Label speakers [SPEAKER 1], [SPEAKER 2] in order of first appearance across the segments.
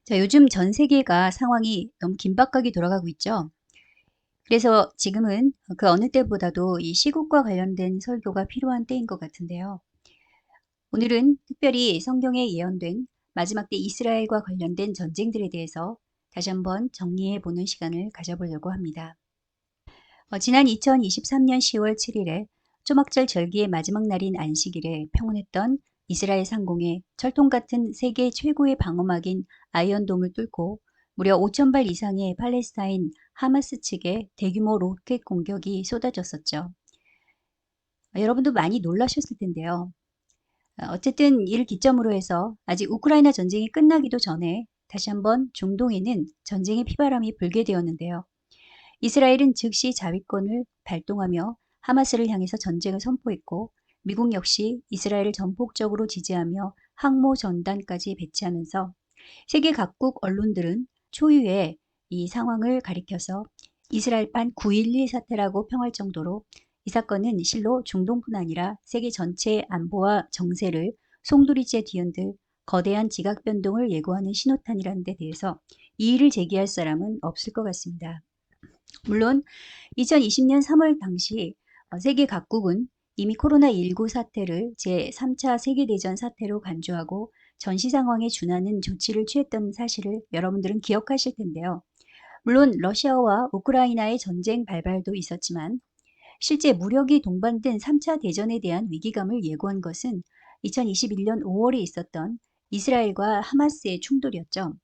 [SPEAKER 1] 자, 요즘 전 세계가 상황이 너무 긴박하게 돌아가고 있죠. 그래서 지금은 그 어느 때보다도 이 시국과 관련된 설교가 필요한 때인 것 같은데요. 오늘은 특별히 성경에 예언된 마지막 때 이스라엘과 관련된 전쟁들에 대해서 다시 한번 정리해 보는 시간을 가져보려고 합니다. 지난 2023년 10월 7일에 초막절 절기의 마지막 날인 안식일에 평온했던 이스라엘 상공에 철통 같은 세계 최고의 방어막인 아이언돔을 뚫고 무려 5,000발 이상의 팔레스타인 하마스 측의 대규모 로켓 공격이 쏟아졌었죠. 여러분도 많이 놀라셨을 텐데요. 어쨌든 이를 기점으로 해서 아직 우크라이나 전쟁이 끝나기도 전에 다시 한번 중동에는 전쟁의 피바람이 불게 되었는데요. 이스라엘은 즉시 자위권을 발동하며 하마스를 향해서 전쟁을 선포했고 미국 역시 이스라엘을 전폭적으로 지지하며 항모 전단까지 배치하면서 세계 각국 언론들은 초유의 이 상황을 가리켜서 이스라엘판 9.11 사태라고 평할 정도로 이 사건은 실로 중동뿐 아니라 세계 전체의 안보와 정세를 송두리째 뒤흔들 거대한 지각 변동을 예고하는 신호탄이라는 데 대해서 이의를 제기할 사람은 없을 것 같습니다. 물론 2020년 3월 당시 세계 각국은 이미 코로나19 사태를 제3차 세계대전 사태로 간주하고 전시 상황에 준하는 조치를 취했던 사실을 여러분들은 기억하실 텐데요. 물론 러시아와 우크라이나의 전쟁 발발도 있었지만 실제 무력이 동반된 3차 대전에 대한 위기감을 예고한 것은 2021년 5월에 있었던 이스라엘과 하마스의 충돌이었죠.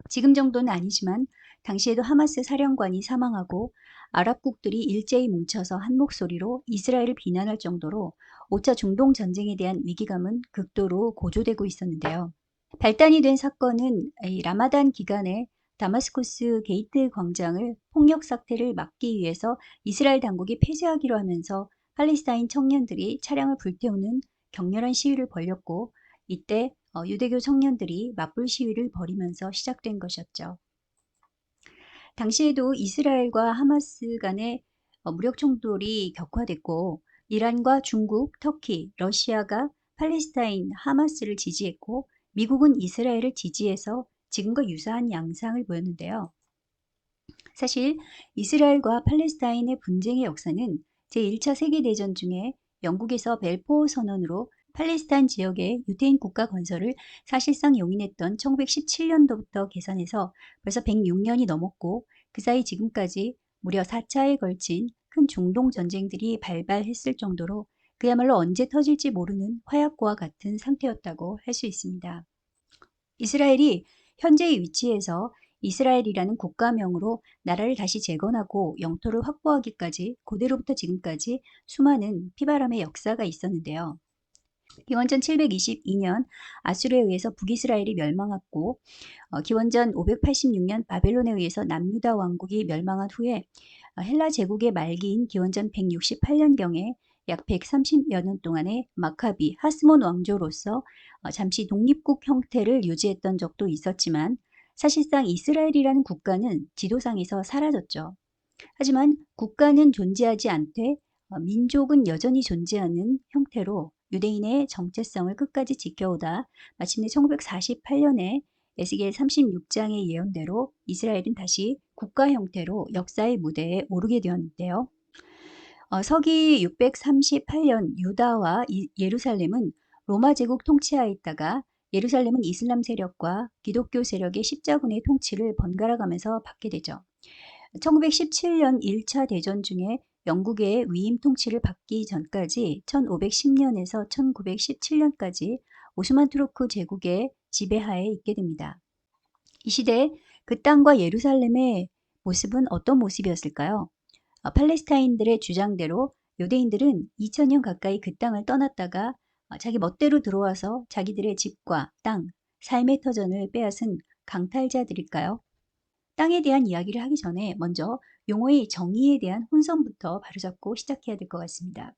[SPEAKER 1] 지금 정도는 아니지만 당시에도 하마스 사령관이 사망하고 아랍국들이 일제히 뭉쳐서 한 목소리로 이스라엘을 비난할 정도로 5차 중동 전쟁에 대한 위기감은 극도로 고조되고 있었는데요. 발단이 된 사건은 이 라마단 기간에 다마스쿠스 게이트 광장을 폭력 사태를 막기 위해서 이스라엘 당국이 폐쇄하기로 하면서 팔레스타인 청년들이 차량을 불태우는 격렬한 시위를 벌였고 이때 유대교 청년들이 맞불 시위를 벌이면서 시작된 것이었죠. 당시에도 이스라엘과 하마스 간의 무력 충돌이 격화됐고 이란과 중국, 터키, 러시아가 팔레스타인 하마스를 지지했고 미국은 이스라엘을 지지해서 지금과 유사한 양상을 보였는데요. 사실 이스라엘과 팔레스타인의 분쟁의 역사는 제1차 세계대전 중에 영국에서 벨포어 선언으로 팔레스타인 지역의 유태인 국가 건설을 사실상 용인했던 1917년도부터 계산해서 벌써 106년이 넘었고 그 사이 지금까지 무려 4차에 걸친 큰 중동 전쟁들이 발발했을 정도로 그야말로 언제 터질지 모르는 화약고와 같은 상태였다고 할 수 있습니다. 이스라엘이 현재의 위치에서 이스라엘이라는 국가명으로 나라를 다시 재건하고 영토를 확보하기까지 고대로부터 지금까지 수많은 피바람의 역사가 있었는데요. 기원전 722년 아수르에 의해서 북이스라엘이 멸망했고 기원전 586년 바벨론에 의해서 남유다 왕국이 멸망한 후에 헬라 제국의 말기인 기원전 168년경에 약 130여 년 동안의 마카비 하스몬 왕조로서 잠시 독립국 형태를 유지했던 적도 있었지만 사실상 이스라엘이라는 국가는 지도상에서 사라졌죠. 하지만 국가는 존재하지 않되 민족은 여전히 존재하는 형태로 유대인의 정체성을 끝까지 지켜오다 마침내 1948년에 에스겔 36장의 예언대로 이스라엘은 다시 국가 형태로 역사의 무대에 오르게 되었는데요. 서기 638년 유다와 예루살렘은 로마 제국 통치하에 있다가 예루살렘은 이슬람 세력과 기독교 세력의 십자군의 통치를 번갈아 가면서 받게 되죠. 1917년 1차 대전 중에 영국의 위임 통치를 받기 전까지 1510년에서 1917년까지 오스만 투르크 제국의 지배하에 있게 됩니다. 이 시대 그 땅과 예루살렘의 모습은 어떤 모습이었을까요? 팔레스타인들의 주장대로 유대인들은 2000년 가까이 그 땅을 떠났다가 자기 멋대로 들어와서 자기들의 집과 땅, 삶의 터전을 빼앗은 강탈자들일까요? 땅에 대한 이야기를 하기 전에 먼저 용어의 정의에 대한 혼선부터 바로잡고 시작해야 될 것 같습니다.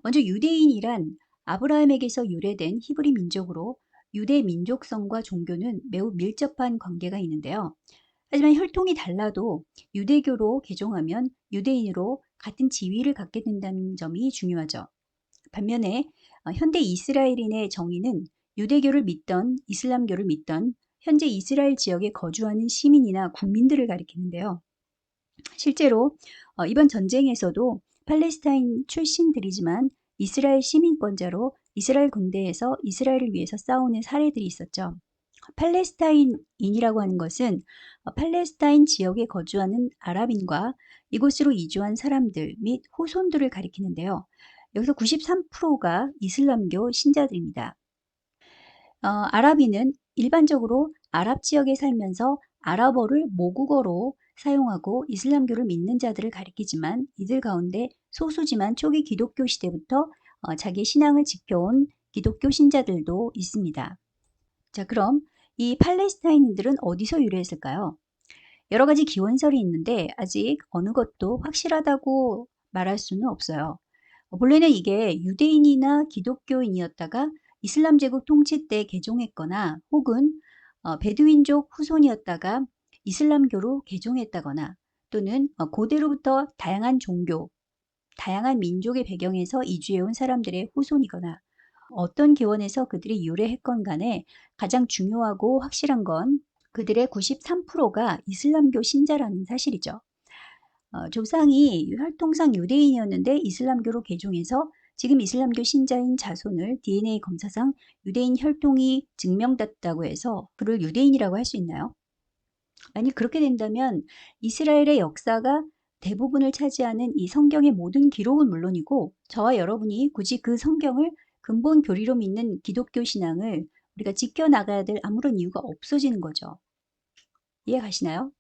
[SPEAKER 1] 먼저 유대인이란 아브라함에게서 유래된 히브리 민족으로 유대 민족성과 종교는 매우 밀접한 관계가 있는데요. 하지만 혈통이 달라도 유대교로 개종하면 유대인으로 같은 지위를 갖게 된다는 점이 중요하죠. 반면에 현대 이스라엘인의 정의는 유대교를 믿던 이슬람교를 믿던 현재 이스라엘 지역에 거주하는 시민이나 국민들을 가리키는데요. 실제로 이번 전쟁에서도 팔레스타인 출신들이지만 이스라엘 시민권자로 이스라엘 군대에서 이스라엘을 위해서 싸우는 사례들이 있었죠. 팔레스타인인이라고 하는 것은 팔레스타인 지역에 거주하는 아랍인과 이곳으로 이주한 사람들 및 후손들을 가리키는데요. 여기서 93%가 이슬람교 신자들입니다. 아랍인은 일반적으로 아랍 지역에 살면서 아랍어를 모국어로 사용하고 이슬람교를 믿는 자들을 가리키지만 이들 가운데 소수지만 초기 기독교 시대부터 자기 신앙을 지켜온 기독교 신자들도 있습니다. 자, 그럼 이 팔레스타인인들은 어디서 유래했을까요? 여러 가지 기원설이 있는데 아직 어느 것도 확실하다고 말할 수는 없어요. 본래는 이게 유대인이나 기독교인이었다가 이슬람 제국 통치 때 개종했거나 혹은 베두인족 후손이었다가 이슬람교로 개종했다거나 또는 고대로부터 다양한 종교, 다양한 민족의 배경에서 이주해온 사람들의 후손이거나 어떤 기원에서 그들이 유래했건 간에 가장 중요하고 확실한 건 그들의 93%가 이슬람교 신자라는 사실이죠. 조상이 혈통상 유대인이었는데 이슬람교로 개종해서 지금 이슬람교 신자인 자손을 DNA 검사상 유대인 혈통이 증명됐다고 해서 그를 유대인이라고 할 수 있나요? 만약 그렇게 된다면 이스라엘의 역사가 대부분을 차지하는 이 성경의 모든 기록은 물론이고 저와 여러분이 굳이 그 성경을 근본 교리로 믿는 기독교 신앙을 우리가 지켜나가야 될 아무런 이유가 없어지는 거죠. 이해 가시나요?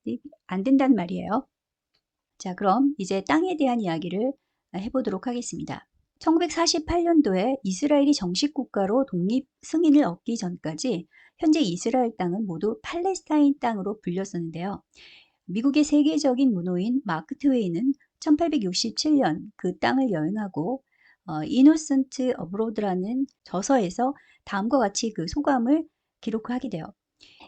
[SPEAKER 1] 안 된다는 말이에요. 자, 그럼 이제 땅에 대한 이야기를 해보도록 하겠습니다. 1948년도에 이스라엘이 정식 국가로 독립 승인을 얻기 전까지 현재 이스라엘 땅은 모두 팔레스타인 땅으로 불렸었는데요. 미국의 세계적인 문호인 마크 트웨이는 1867년 그 땅을 여행하고 이노센트 어브로드라는 저서에서 다음과 같이 그 소감을 기록하게 돼요.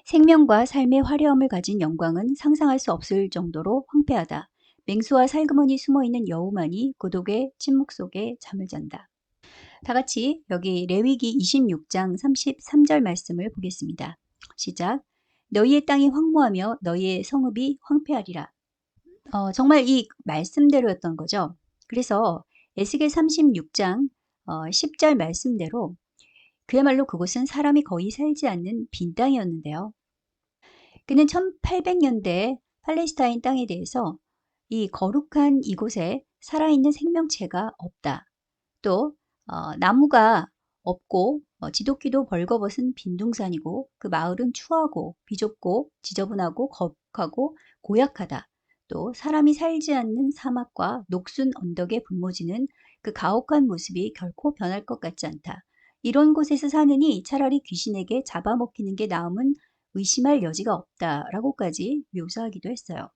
[SPEAKER 1] 생명과 삶의 화려함을 가진 영광은 상상할 수 없을 정도로 황폐하다. 맹수와 살그머니 숨어있는 여우만이 고독의 침묵 속에 잠을 잔다. 다 같이 여기 레위기 26장 33절 말씀을 보겠습니다. 시작. 너희의 땅이 황무하며 너희의 성읍이 황폐하리라. 정말 이 말씀대로였던 거죠. 그래서 에스겔 36장 10절 말씀대로 그야말로 그곳은 사람이 거의 살지 않는 빈 땅이었는데요. 그는 1800년대 팔레스타인 땅에 대해서 이 거룩한 이곳에 살아있는 생명체가 없다. 또 나무가 없고 지독기도 벌거벗은 빈둥산이고 그 마을은 추하고 비좁고 지저분하고 거북하고 고약하다. 또 사람이 살지 않는 사막과 녹슨 언덕에 불모지는 그 가혹한 모습이 결코 변할 것 같지 않다. 이런 곳에서 사느니 차라리 귀신에게 잡아먹히는 게 나음은 의심할 여지가 없다라고까지 묘사하기도 했어요.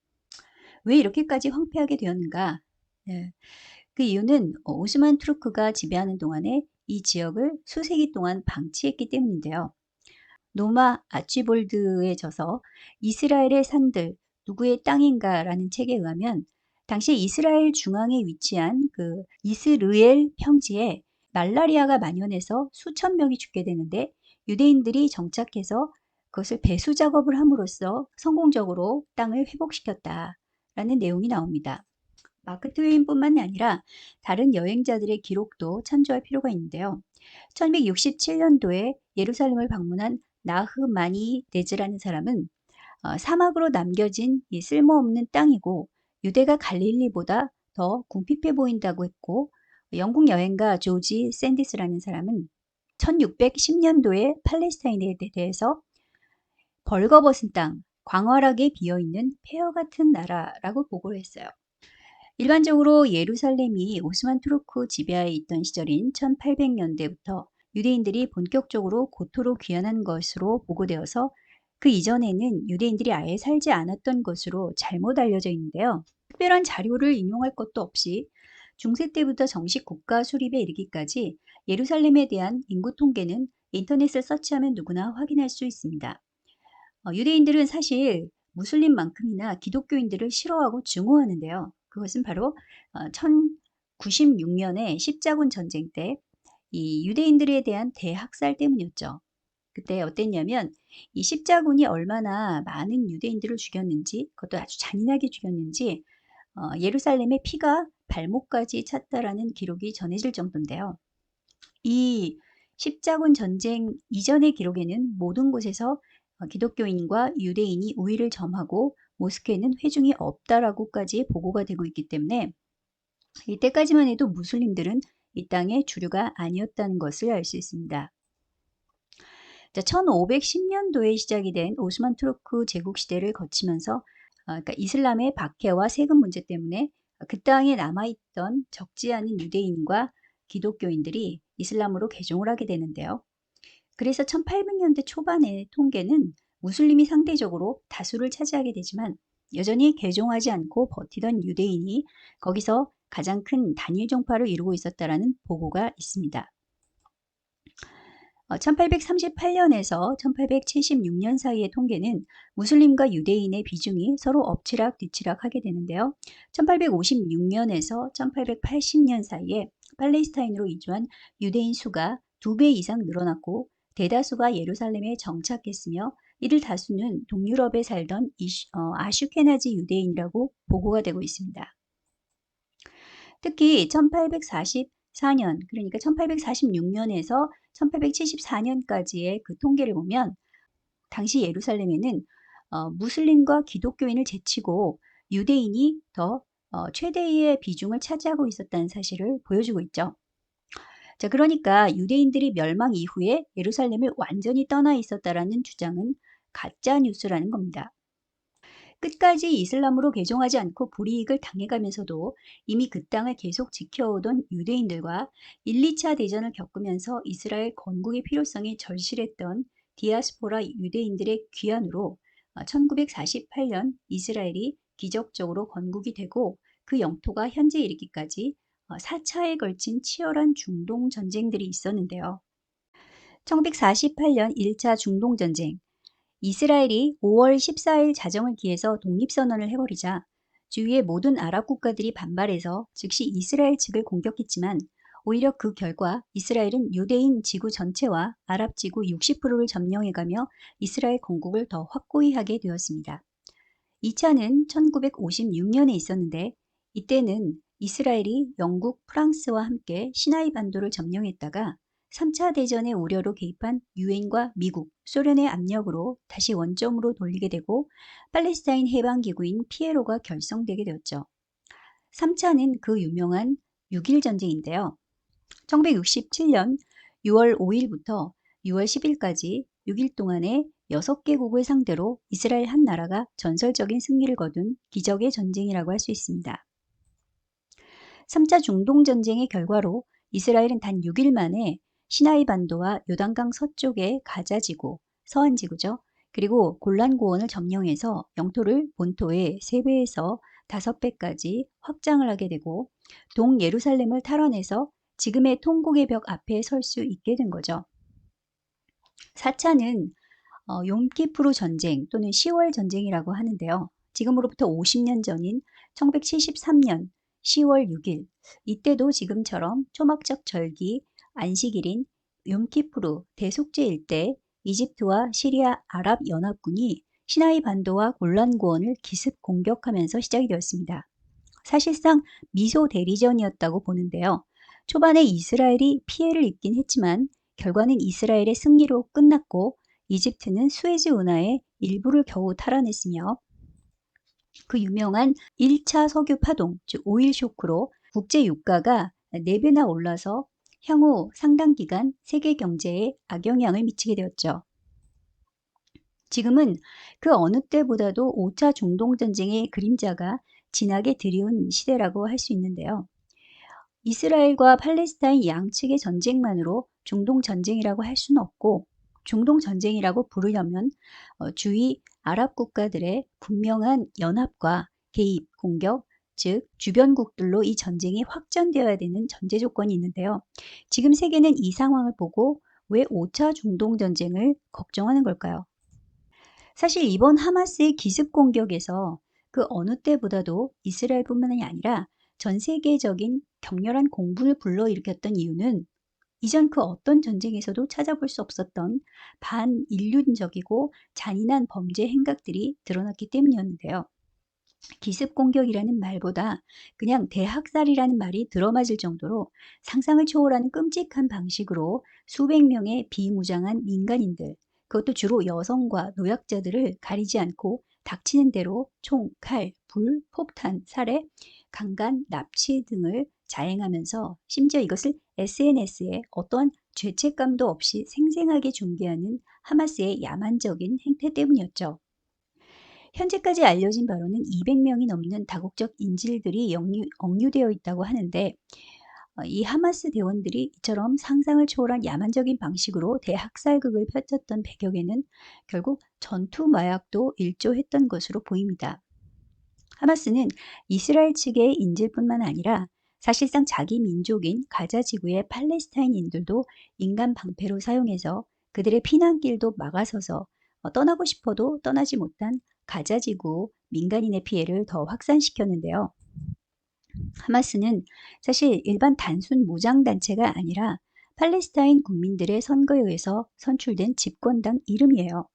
[SPEAKER 1] 왜 이렇게까지 황폐하게 되었는가? 네. 그 이유는 오스만 투르크가 지배하는 동안에 이 지역을 수세기 동안 방치했기 때문인데요. 노마 아치볼드의 저서 이스라엘의 산들 누구의 땅인가라는 책에 의하면 당시 이스라엘 중앙에 위치한 그 이스르엘 평지에 말라리아가 만연해서 수천 명이 죽게 되는데 유대인들이 정착해서 그것을 배수 작업을 함으로써 성공적으로 땅을 회복시켰다라는 내용이 나옵니다. 마크 트웨인뿐만 아니라 다른 여행자들의 기록도 참조할 필요가 있는데요. 1167년도에 예루살렘을 방문한 나흐마니 데즈라는 사람은 사막으로 남겨진 이 쓸모없는 땅이고 유대가 갈릴리보다 더 궁핍해 보인다고 했고 영국 여행가 조지 샌디스라는 사람은 1610년도에 팔레스타인에 대해서 벌거벗은 땅, 광활하게 비어있는 폐허 같은 나라라고 보고를 했어요. 일반적으로 예루살렘이 오스만 투르크 지배하에 있던 시절인 1800년대부터 유대인들이 본격적으로 고토로 귀환한 것으로 보고되어서 그 이전에는 유대인들이 아예 살지 않았던 것으로 잘못 알려져 있는데요. 특별한 자료를 인용할 것도 없이 중세 때부터 정식 국가 수립에 이르기까지 예루살렘에 대한 인구 통계는 인터넷을 서치하면 누구나 확인할 수 있습니다. 유대인들은 사실 무슬림만큼이나 기독교인들을 싫어하고 증오하는데요. 그것은 바로 1096년의 십자군 전쟁 때 이 유대인들에 대한 대학살 때문이었죠. 그때 어땠냐면 이 십자군이 얼마나 많은 유대인들을 죽였는지, 그것도 아주 잔인하게 죽였는지 예루살렘의 피가 발목까지 찼다라는 기록이 전해질 정도인데요. 이 십자군 전쟁 이전의 기록에는 모든 곳에서 기독교인과 유대인이 우위를 점하고 모스크에는 회중이 없다라고까지 보고가 되고 있기 때문에 이때까지만 해도 무슬림들은 이 땅의 주류가 아니었다는 것을 알 수 있습니다. 1510년도에 시작이 된 오스만 투르크 제국 시대를 거치면서 그러니까 이슬람의 박해와 세금 문제 때문에 그 땅에 남아있던 적지 않은 유대인과 기독교인들이 이슬람으로 개종을 하게 되는데요. 그래서 1800년대 초반의 통계는 무슬림이 상대적으로 다수를 차지하게 되지만 여전히 개종하지 않고 버티던 유대인이 거기서 가장 큰 단일 종파를 이루고 있었다라는 보고가 있습니다. 1838년에서 1876년 사이의 통계는 무슬림과 유대인의 비중이 서로 엎치락 뒤치락 하게 되는데요. 1856년에서 1880년 사이에 팔레스타인으로 이주한 유대인 수가 2배 이상 늘어났고 대다수가 예루살렘에 정착했으며 이들 다수는 동유럽에 살던 아슈케나지 유대인이라고 보고가 되고 있습니다. 특히 1844년, 그러니까 1846년에서 1874년까지의 그 통계를 보면 당시 예루살렘에는 무슬림과 기독교인을 제치고 유대인이 더 최대의 비중을 차지하고 있었다는 사실을 보여주고 있죠. 자, 그러니까 유대인들이 멸망 이후에 예루살렘을 완전히 떠나 있었다라는 주장은 가짜 뉴스라는 겁니다. 끝까지 이슬람으로 개종하지 않고 불이익을 당해가면서도 이미 그 땅을 계속 지켜오던 유대인들과 1, 2차 대전을 겪으면서 이스라엘 건국의 필요성이 절실했던 디아스포라 유대인들의 귀환으로 1948년 이스라엘이 기적적으로 건국이 되고 그 영토가 현재 이르기까지 4차에 걸친 치열한 중동 전쟁들이 있었는데요. 1948년 1차 중동 전쟁, 이스라엘이 5월 14일 자정을 기해서 독립선언을 해버리자 주위의 모든 아랍 국가들이 반발해서 즉시 이스라엘 측을 공격했지만 오히려 그 결과 이스라엘은 유대인 지구 전체와 아랍 지구 60%를 점령해가며 이스라엘 건국을 더 확고히 하게 되었습니다. 2차는 1956년에 있었는데 이때는 이스라엘이 영국, 프랑스와 함께 시나이 반도를 점령했다가 3차 대전의 우려로 개입한 유엔과 미국, 소련의 압력으로 다시 원점으로 돌리게 되고 팔레스타인 해방기구인 피에로가 결성되게 되었죠. 3차는 그 유명한 6.1 전쟁인데요. 1967년 6월 5일부터 6월 10일까지 6일 동안에 6개국을 상대로 이스라엘 한 나라가 전설적인 승리를 거둔 기적의 전쟁이라고 할 수 있습니다. 3차 중동전쟁의 결과로 이스라엘은 단 6일 만에 시나이 반도와 요단강 서쪽의 가자지구, 서안지구죠. 그리고 골란고원을 점령해서 영토를 본토의 3배에서 5배까지 확장을 하게 되고 동예루살렘을 탈환해서 지금의 통곡의 벽 앞에 설 수 있게 된 거죠. 4차는 욤키프루 전쟁 또는 10월 전쟁이라고 하는데요. 지금으로부터 50년 전인 1973년 10월 6일, 이때도 지금처럼 초막적 절기, 안식일인 욤키프루 대속죄일 때 이집트와 시리아 아랍 연합군이 시나이 반도와 골란고원을 기습 공격하면서 시작이 되었습니다. 사실상 미소 대리전이었다고 보는데요. 초반에 이스라엘이 피해를 입긴 했지만 결과는 이스라엘의 승리로 끝났고 이집트는 수에즈 운하의 일부를 겨우 탈환했으며 그 유명한 1차 석유 파동, 즉 오일 쇼크로 국제 유가가 4배나 올라서 향후 상당 기간 세계 경제에 악영향을 미치게 되었죠. 지금은 그 어느 때보다도 5차 중동전쟁의 그림자가 진하게 드리운 시대라고 할 수 있는데요. 이스라엘과 팔레스타인 양측의 전쟁만으로 중동 전쟁이라고 할 수는 없고 중동 전쟁이라고 부르려면 주위 아랍 국가들의 분명한 연합과 개입, 공격, 즉 주변국들로 이 전쟁이 확전되어야 되는 전제 조건이 있는데요. 지금 세계는 이 상황을 보고 왜 5차 중동 전쟁을 걱정하는 걸까요? 사실 이번 하마스의 기습 공격에서 그 어느 때보다도 이스라엘뿐만이 아니라 전 세계적인 격렬한 공분을 불러일으켰던 이유는 이전 그 어떤 전쟁에서도 찾아볼 수 없었던 반인륜적이고 잔인한 범죄 행각들이 드러났기 때문이었는데요. 기습 공격이라는 말보다 그냥 대학살이라는 말이 들어맞을 정도로 상상을 초월하는 끔찍한 방식으로 수백 명의 비무장한 민간인들, 그것도 주로 여성과 노약자들을 가리지 않고 닥치는 대로 총, 칼, 불, 폭탄, 살해, 강간, 납치 등을 자행하면서 심지어 이것을 SNS에 어떠한 죄책감도 없이 생생하게 중계하는 하마스의 야만적인 행태 때문이었죠. 현재까지 알려진 바로는 200명이 넘는 다국적 인질들이 억류되어 있다고 하는데, 이 하마스 대원들이 이처럼 상상을 초월한 야만적인 방식으로 대학살극을 펼쳤던 배경에는 결국 전투 마약도 일조했던 것으로 보입니다. 하마스는 이스라엘 측의 인질뿐만 아니라 사실상 자기 민족인 가자 지구의 팔레스타인인들도 인간 방패로 사용해서 그들의 피난길도 막아서서 떠나고 싶어도 떠나지 못한 가자 지구 민간인의 피해를 더 확산시켰는데요. 하마스는 사실 일반 단순 무장단체가 아니라 팔레스타인 국민들의 선거에 의해서 선출된 집권당 이름이에요.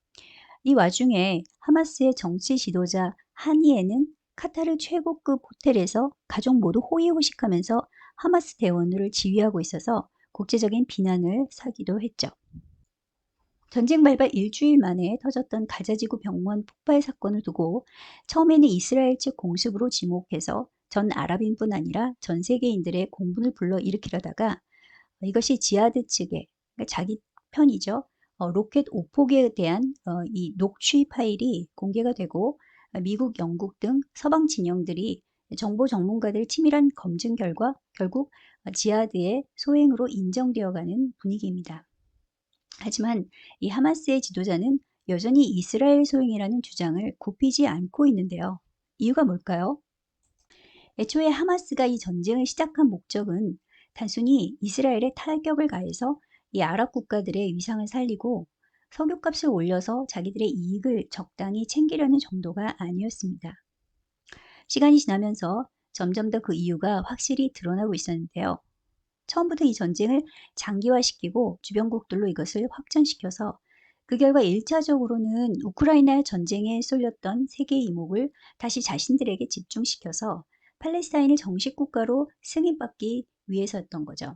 [SPEAKER 1] 이 와중에 하마스의 정치 지도자 하니에는 카타르 최고급 호텔에서 가족 모두 호의호식하면서 하마스 대원을 지휘하고 있어서 국제적인 비난을 사기도 했죠. 전쟁 발발 일주일 만에 터졌던 가자지구 병원 폭발 사건을 두고 처음에는 이스라엘 측 공습으로 지목해서 전 아랍인뿐 아니라 전 세계인들의 공분을 불러일으키려다가 이것이 지하드 측의, 그러니까 자기 편이죠. 로켓 오폭에 대한 이 녹취 파일이 공개가 되고 미국, 영국 등 서방 진영들이 정보 전문가들 치밀한 검증 결과 결국 지하드의 소행으로 인정되어가는 분위기입니다. 하지만 이 하마스의 지도자는 여전히 이스라엘 소행이라는 주장을 굽히지 않고 있는데요. 이유가 뭘까요? 애초에 하마스가 이 전쟁을 시작한 목적은 단순히 이스라엘에 타격을 가해서 이 아랍 국가들의 위상을 살리고 석유값을 올려서 자기들의 이익을 적당히 챙기려는 정도가 아니었습니다. 시간이 지나면서 점점 더 그 이유가 확실히 드러나고 있었는데요. 처음부터 이 전쟁을 장기화시키고 주변국들로 이것을 확전시켜서 그 결과 1차적으로는 우크라이나 전쟁에 쏠렸던 세계의 이목을 다시 자신들에게 집중시켜서 팔레스타인을 정식 국가로 승인받기 위해서였던 거죠.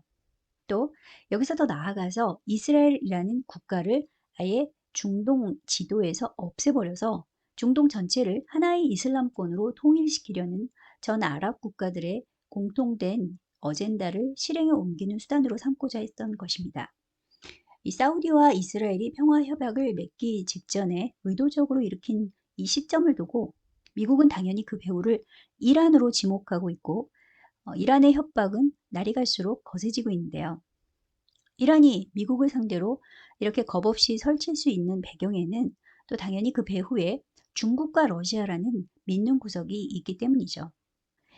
[SPEAKER 1] 또 여기서 더 나아가서 이스라엘이라는 국가를 아예 중동 지도에서 없애버려서 중동 전체를 하나의 이슬람권으로 통일시키려는 전 아랍 국가들의 공통된 어젠다를 실행에 옮기는 수단으로 삼고자 했던 것입니다. 이 사우디와 이스라엘이 평화 협약을 맺기 직전에 의도적으로 일으킨 이 시점을 두고 미국은 당연히 그 배후를 이란으로 지목하고 있고 이란의 협박은 날이 갈수록 거세지고 있는데요. 이란이 미국을 상대로 이렇게 겁없이 설칠 수 있는 배경에는 또 당연히 그 배후에 중국과 러시아라는 믿는 구석이 있기 때문이죠.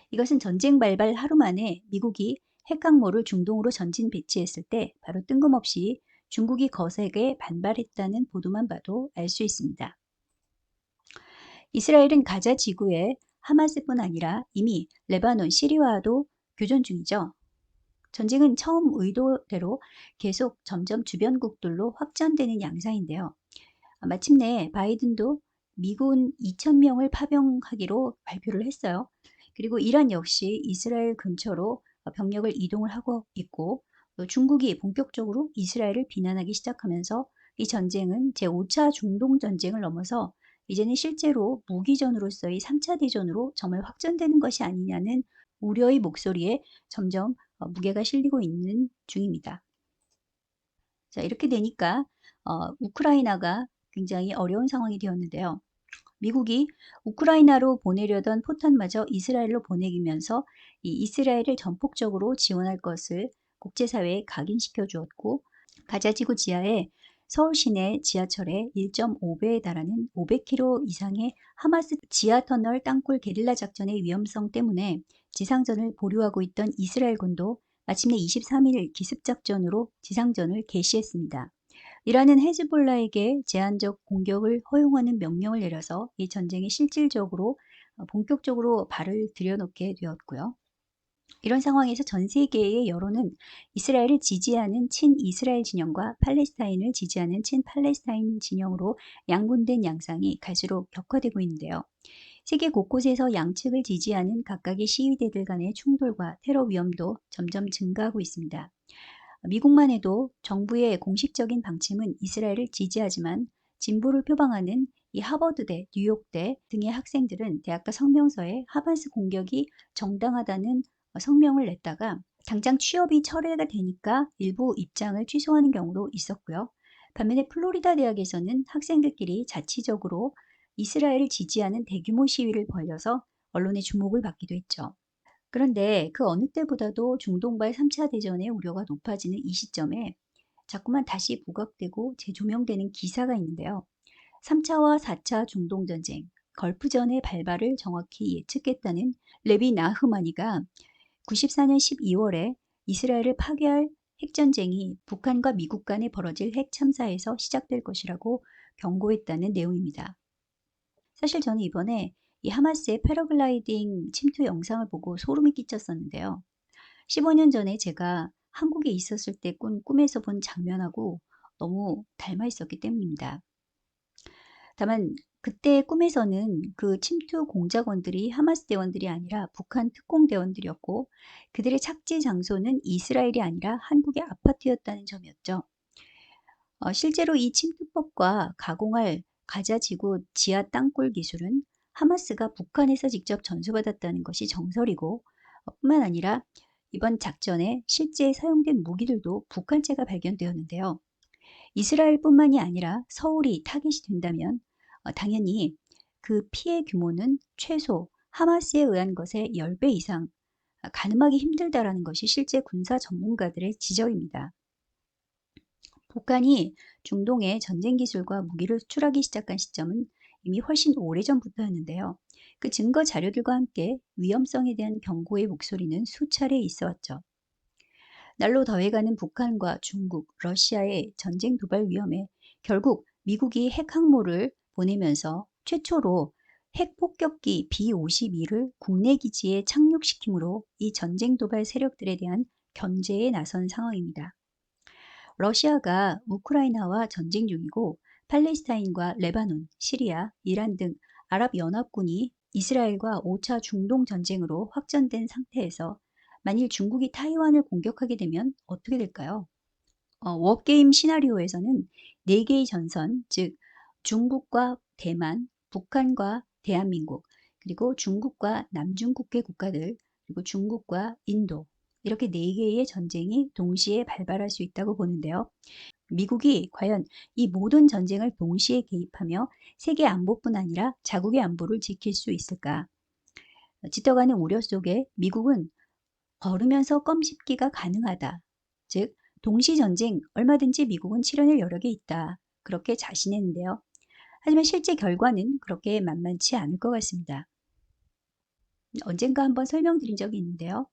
[SPEAKER 1] 이것은 전쟁 발발 하루 만에 미국이 핵항모를 중동으로 전진 배치했을 때 바로 뜬금없이 중국이 거세게 반발했다는 보도만 봐도 알 수 있습니다. 이스라엘은 가자 지구에 하마스뿐 아니라 이미 레바논, 시리아와도 교전 중이죠. 전쟁은 처음 의도대로 계속 점점 주변국들로 확장되는 양상인데요. 마침내 바이든도 미군 2,000명을 파병하기로 발표를 했어요. 그리고 이란 역시 이스라엘 근처로 병력을 이동을 하고 있고 또 중국이 본격적으로 이스라엘을 비난하기 시작하면서 이 전쟁은 제5차 중동 전쟁을 넘어서 이제는 실제로 무기전으로서의 3차 대전으로 정말 확전되는 것이 아니냐는 우려의 목소리에 점점 무게가 실리고 있는 중입니다. 자, 이렇게 되니까 우크라이나가 굉장히 어려운 상황이 되었는데요. 미국이 우크라이나로 보내려던 포탄마저 이스라엘로 보내기면서 이 이스라엘을 전폭적으로 지원할 것을 국제사회에 각인시켜 주었고 가자지구 지하에 서울 시내 지하철의 1.5배에 달하는 500km 이상의 하마스 지하터널 땅굴 게릴라 작전의 위험성 때문에 지상전을 보류하고 있던 이스라엘군도 마침내 23일 기습작전으로 지상전을 개시했습니다. 이란은 헤즈볼라에게 제한적 공격을 허용하는 명령을 내려서 이 전쟁에 실질적으로 본격적으로 발을 들여놓게 되었고요. 이런 상황에서 전 세계의 여론은 이스라엘을 지지하는 친이스라엘 진영과 팔레스타인을 지지하는 친팔레스타인 진영으로 양분된 양상이 갈수록 격화되고 있는데요. 세계 곳곳에서 양측을 지지하는 각각의 시위대들 간의 충돌과 테러 위험도 점점 증가하고 있습니다. 미국만 해도 정부의 공식적인 방침은 이스라엘을 지지하지만 진보를 표방하는 이 하버드대, 뉴욕대 등의 학생들은 대학가 성명서에 하마스 공격이 정당하다는 성명을 냈다가 당장 취업이 철회가 되니까 일부 입장을 취소하는 경우도 있었고요. 반면에 플로리다 대학에서는 학생들끼리 자치적으로 이스라엘을 지지하는 대규모 시위를 벌여서 언론의 주목을 받기도 했죠. 그런데 그 어느 때보다도 중동발 3차 대전의 우려가 높아지는 이 시점에 자꾸만 다시 부각되고 재조명되는 기사가 있는데요. 3차와 4차 중동전쟁, 걸프전의 발발을 정확히 예측했다는 레비 나흐마니가 94년 12월에 이스라엘을 파괴할 핵전쟁이 북한과 미국 간에 벌어질 핵참사에서 시작될 것이라고 경고했다는 내용입니다. 사실 저는 이번에 이 하마스의 패러글라이딩 침투 영상을 보고 소름이 끼쳤었는데요. 15년 전에 제가 한국에 있었을 때 꾼 꿈에서 본 장면하고 너무 닮아 있었기 때문입니다. 다만 그때 꿈에서는 그 침투 공작원들이 하마스 대원들이 아니라 북한 특공 대원들이었고 그들의 착지 장소는 이스라엘이 아니라 한국의 아파트였다는 점이었죠. 실제로 이 침투법과 가공할 가자 지구 지하 땅굴 기술은 하마스가 북한에서 직접 전수받았다는 것이 정설이고 뿐만 아니라 이번 작전에 실제 사용된 무기들도 북한제가 발견되었는데요. 이스라엘뿐만이 아니라 서울이 타깃이 된다면 당연히 그 피해 규모는 최소 하마스에 의한 것의 10배 이상 가늠하기 힘들다라는 것이 실제 군사 전문가들의 지적입니다. 북한이 중동에 전쟁 기술과 무기를 수출하기 시작한 시점은 이미 훨씬 오래전부터였는데요. 그 증거 자료들과 함께 위험성에 대한 경고의 목소리는 수차례 있어왔죠. 날로 더해가는 북한과 중국, 러시아의 전쟁 도발 위험에 결국 미국이 핵 항모를 보내면서 최초로 핵폭격기 B-52를 국내 기지에 착륙시키므로 이 전쟁 도발 세력들에 대한 견제에 나선 상황입니다. 러시아가 우크라이나와 전쟁 중이고 팔레스타인과 레바논, 시리아, 이란 등 아랍연합군이 이스라엘과 5차 중동 전쟁으로 확전된 상태에서 만일 중국이 타이완을 공격하게 되면 어떻게 될까요? 워게임 시나리오에서는 4개의 전선, 즉 중국과 대만, 북한과 대한민국, 그리고 중국과 남중국해 국가들, 그리고 중국과 인도 이렇게 4개의 전쟁이 동시에 발발할 수 있다고 보는데요. 미국이 과연 이 모든 전쟁을 동시에 개입하며 세계 안보뿐 아니라 자국의 안보를 지킬 수 있을까? 짙어가는 우려 속에 미국은 걸으면서 껌 씹기가 가능하다. 즉, 동시전쟁 얼마든지 미국은 치러낼 여력이 있다. 그렇게 자신했는데요. 하지만 실제 결과는 그렇게 만만치 않을 것 같습니다. 언젠가 한번 설명드린 적이 있는데요.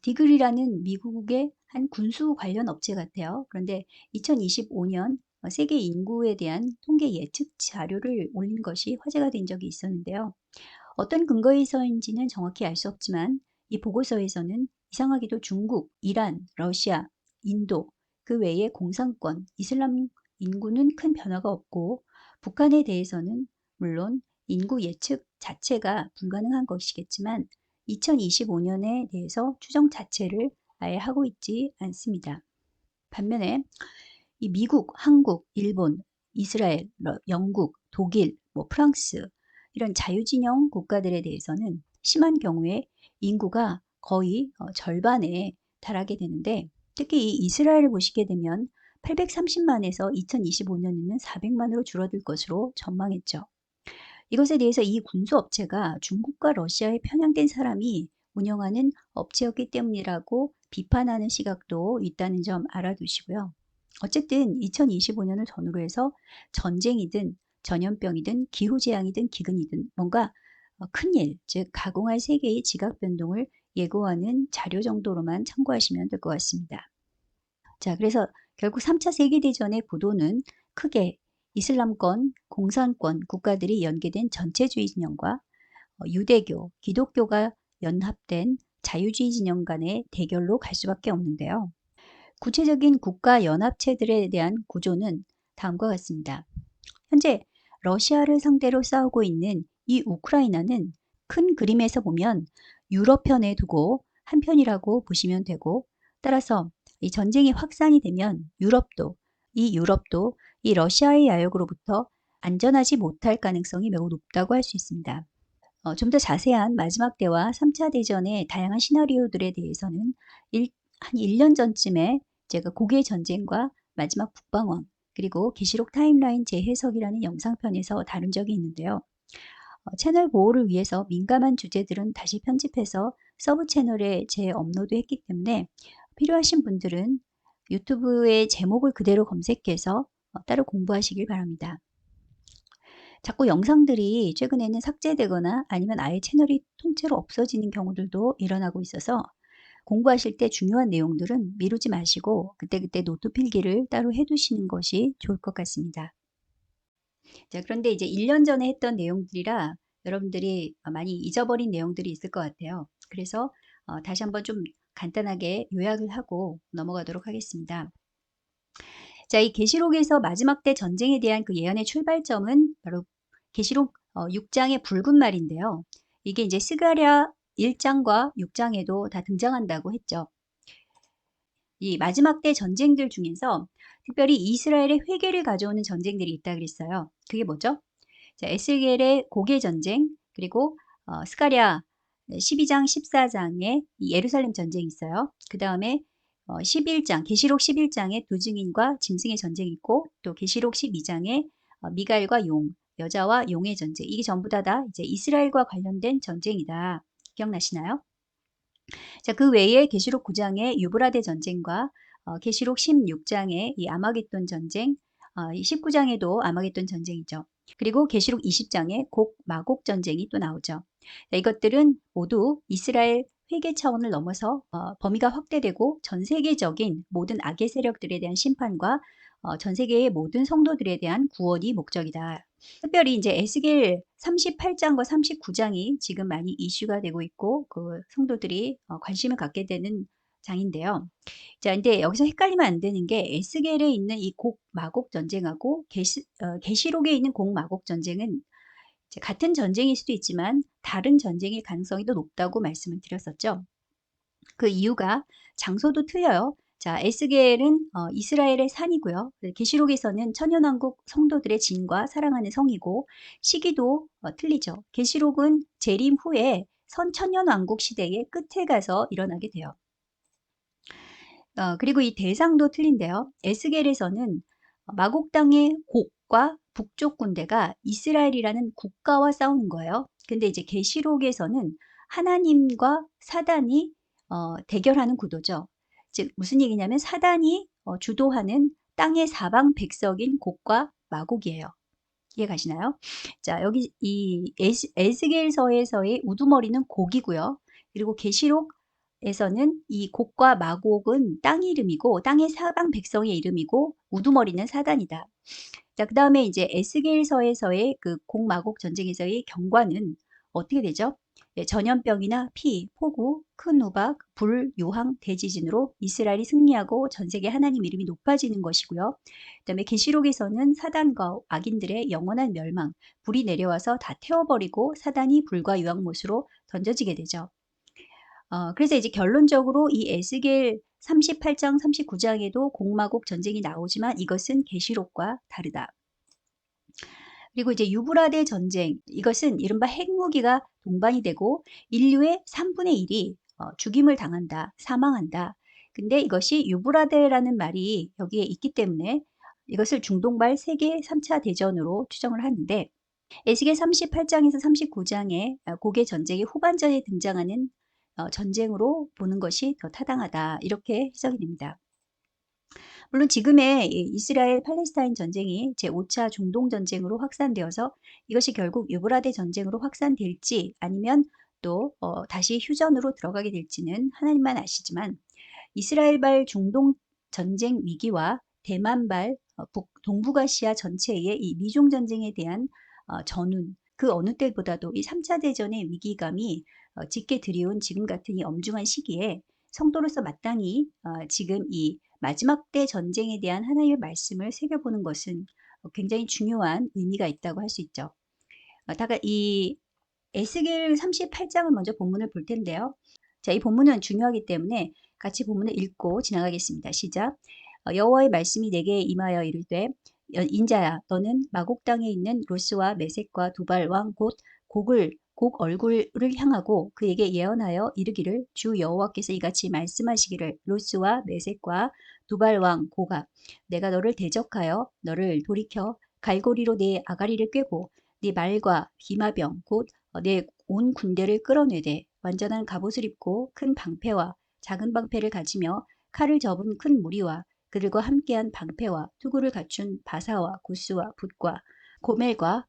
[SPEAKER 1] 디글이라는 미국의 한 군수 관련 업체 같아요. 그런데 2025년 세계 인구에 대한 통계 예측 자료를 올린 것이 화제가 된 적이 있었는데요. 어떤 근거에서인지는 정확히 알 수 없지만 이 보고서에서는 이상하게도 중국, 이란, 러시아, 인도, 그 외에 공산권, 이슬람 인구는 큰 변화가 없고 북한에 대해서는 물론 인구 예측 자체가 불가능한 것이겠지만 2025년에 대해서 추정 자체를 아예 하고 있지 않습니다. 반면에 이 미국, 한국, 일본, 이스라엘, 영국, 독일, 프랑스 이런 자유진영 국가들에 대해서는 심한 경우에 인구가 거의 절반에 달하게 되는데 특히 이 이스라엘을 보시게 되면 830만에서 2025년에는 400만으로 줄어들 것으로 전망했죠. 이것에 대해서 이 군수업체가 중국과 러시아에 편향된 사람이 운영하는 업체였기 때문이라고 비판하는 시각도 있다는 점 알아두시고요. 어쨌든 2025년을 전후로 해서 전쟁이든 전염병이든 기후재앙이든 기근이든 뭔가 큰일, 즉 가공할 세계의 지각 변동을 예고하는 자료 정도로만 참고하시면 될 것 같습니다. 자, 그래서 결국 3차 세계대전의 구도는 크게 이슬람권, 공산권 국가들이 연계된 전체주의 진영과 유대교, 기독교가 연합된 자유주의 진영 간의 대결로 갈 수밖에 없는데요. 구체적인 국가 연합체들에 대한 구조는 다음과 같습니다. 현재 러시아를 상대로 싸우고 있는 이 우크라이나는 큰 그림에서 보면 유럽 편에 두고 한 편이라고 보시면 되고, 따라서 이 전쟁이 확산이 되면 유럽도 이 러시아의 야욕으로부터 안전하지 못할 가능성이 매우 높다고 할 수 있습니다. 좀 더 자세한 마지막 대화 3차 대전의 다양한 시나리오들에 대해서는 한 1년 전쯤에 제가 고개 전쟁과 마지막 북방원 그리고 계시록 타임라인 재해석이라는 영상편에서 다룬 적이 있는데요. 채널 보호를 위해서 민감한 주제들은 다시 편집해서 서브 채널에 재업로드했기 때문에 필요하신 분들은 유튜브의 제목을 그대로 검색해서 따로 공부하시길 바랍니다. 자꾸 영상들이 최근에는 삭제되거나 아니면 아예 채널이 통째로 없어지는 경우들도 일어나고 있어서 공부하실 때 중요한 내용들은 미루지 마시고 그때그때 노트 필기를 따로 해두시는 것이 좋을 것 같습니다. 자, 그런데 이제 1년 전에 했던 내용들이라 여러분들이 많이 잊어버린 내용들이 있을 것 같아요. 그래서 다시 한번 좀 간단하게 요약을 하고 넘어가도록 하겠습니다. 자, 이 계시록에서 마지막 때 전쟁에 대한 그 예언의 출발점은 바로 계시록 6장의 붉은 말인데요. 이게 이제 스가랴 1장과 6장에도 다 등장한다고 했죠. 이 마지막 때 전쟁들 중에서 특별히 이스라엘의 회개를 가져오는 전쟁들이 있다 그랬어요. 그게 뭐죠? 자, 에스겔의 고개 전쟁, 그리고 스가랴 12장, 14장에 예루살렘 전쟁이 있어요. 그 다음에 11장, 계시록 11장에 두 증인과 짐승의 전쟁이 있고, 또 계시록 12장에 미갈과 용, 여자와 용의 전쟁. 이게 전부 다 이제 이스라엘과 관련된 전쟁이다. 기억나시나요? 자, 그 외에 계시록 9장의 유브라데 전쟁과 계시록 16장의 이 아마겟돈 전쟁, 19장에도 아마겟돈 전쟁이죠. 그리고 계시록 20장에 곡 마곡 전쟁이 또 나오죠. 자, 이것들은 모두 이스라엘 회개 차원을 넘어서 범위가 확대되고 전 세계적인 모든 악의 세력들에 대한 심판과 전 세계의 모든 성도들에 대한 구원이 목적이다. 특별히 이제 에스겔 38장과 39장이 지금 많이 이슈가 되고 있고 그 성도들이 관심을 갖게 되는 장인데요. 자, 근데 여기서 헷갈리면 안 되는 게 에스겔에 있는 이 곡 마곡 전쟁하고 계시록에 있는 곡 마곡 전쟁은 이제 같은 전쟁일 수도 있지만 다른 전쟁일 가능성이 더 높다고 말씀을 드렸었죠. 그 이유가 장소도 틀려요. 자, 에스겔은 이스라엘의 산이고요. 계시록에서는 천연왕국 성도들의 진과 사랑하는 성이고 시기도 틀리죠. 계시록은 재림 후에 천년왕국 시대의 끝에 가서 일어나게 돼요. 그리고 이 대상도 틀린데요. 에스겔에서는 마곡 땅의 곡과 북쪽 군대가 이스라엘이라는 국가와 싸우는 거예요. 근데 이제 계시록에서는 하나님과 사단이 대결하는 구도죠. 즉 무슨 얘기냐면 사단이 주도하는 땅의 사방 백석인 곡과 마곡이에요. 이해 가시나요? 자, 여기 이 에스겔서에서의 우두머리는 곡이고요. 그리고 계시록에서는 이 곡과 마곡은 땅 이름이고 땅의 사방 백성의 이름이고 우두머리는 사단이다. 자, 그다음에 이제 에스겔서에서의 그 곡마곡 전쟁에서의 경과는 어떻게 되죠? 전염병이나 피, 폭우, 큰 우박, 불, 요항, 대지진으로 이스라엘이 승리하고 전 세계 하나님 이름이 높아지는 것이고요. 그다음에 계시록에서는 사단과 악인들의 영원한 멸망, 불이 내려와서 다 태워버리고 사단이 불과 유황못으로 던져지게 되죠. 그래서 이제 결론적으로 이 에스겔 38장, 39장에도 곡마곡 전쟁이 나오지만 이것은 계시록과 다르다. 그리고 이제 유브라데 전쟁, 이것은 이른바 핵무기가 동반이 되고 인류의 3분의 1이 죽임을 당한다, 사망한다. 근데 이것이 유브라데라는 말이 여기에 있기 때문에 이것을 중동발 세계 3차 대전으로 추정을 하는데 에스겔 38장에서 39장의 고개 전쟁의 후반전에 등장하는 전쟁으로 보는 것이 더 타당하다. 이렇게 해석이 됩니다. 물론 지금의 이스라엘 팔레스타인 전쟁이 제5차 중동 전쟁으로 확산되어서 이것이 결국 유브라데 전쟁으로 확산될지 아니면 또 다시 휴전으로 들어가게 될지는 하나님만 아시지만 이스라엘발 중동 전쟁 위기와 대만발 동북아시아 전체의 이 미중 전쟁에 대한 전운 그 어느 때보다도 이 3차 대전의 위기감이 짙게 들이온 지금 같은 이 엄중한 시기에 성도로서 마땅히 지금 이 마지막 때 전쟁에 대한 하나님의 말씀을 새겨보는 것은 굉장히 중요한 의미가 있다고 할 수 있죠. 다가 이 에스겔 38장을 먼저 본문을 볼 텐데요. 자, 이 본문은 중요하기 때문에 같이 본문을 읽고 지나가겠습니다. 시작. 여호와의 말씀이 내게 임하여 이르되 인자야 너는 마곡 땅에 있는 로스와 메섹과 두발 왕 곧 곡 얼굴을 향하고 그에게 예언하여 이르기를 주 여호와께서 이같이 말씀하시기를 로스와 메섹과 두발 왕 고가 내가 너를 대적하여 너를 돌이켜 갈고리로 내 아가리를 꿰고 네 말과 기마병 곧 내 온 군대를 끌어내되 완전한 갑옷을 입고 큰 방패와 작은 방패를 가지며 칼을 접은 큰 무리와 그들과 함께한 방패와 투구를 갖춘 바사와 구스와 붓과 고멜과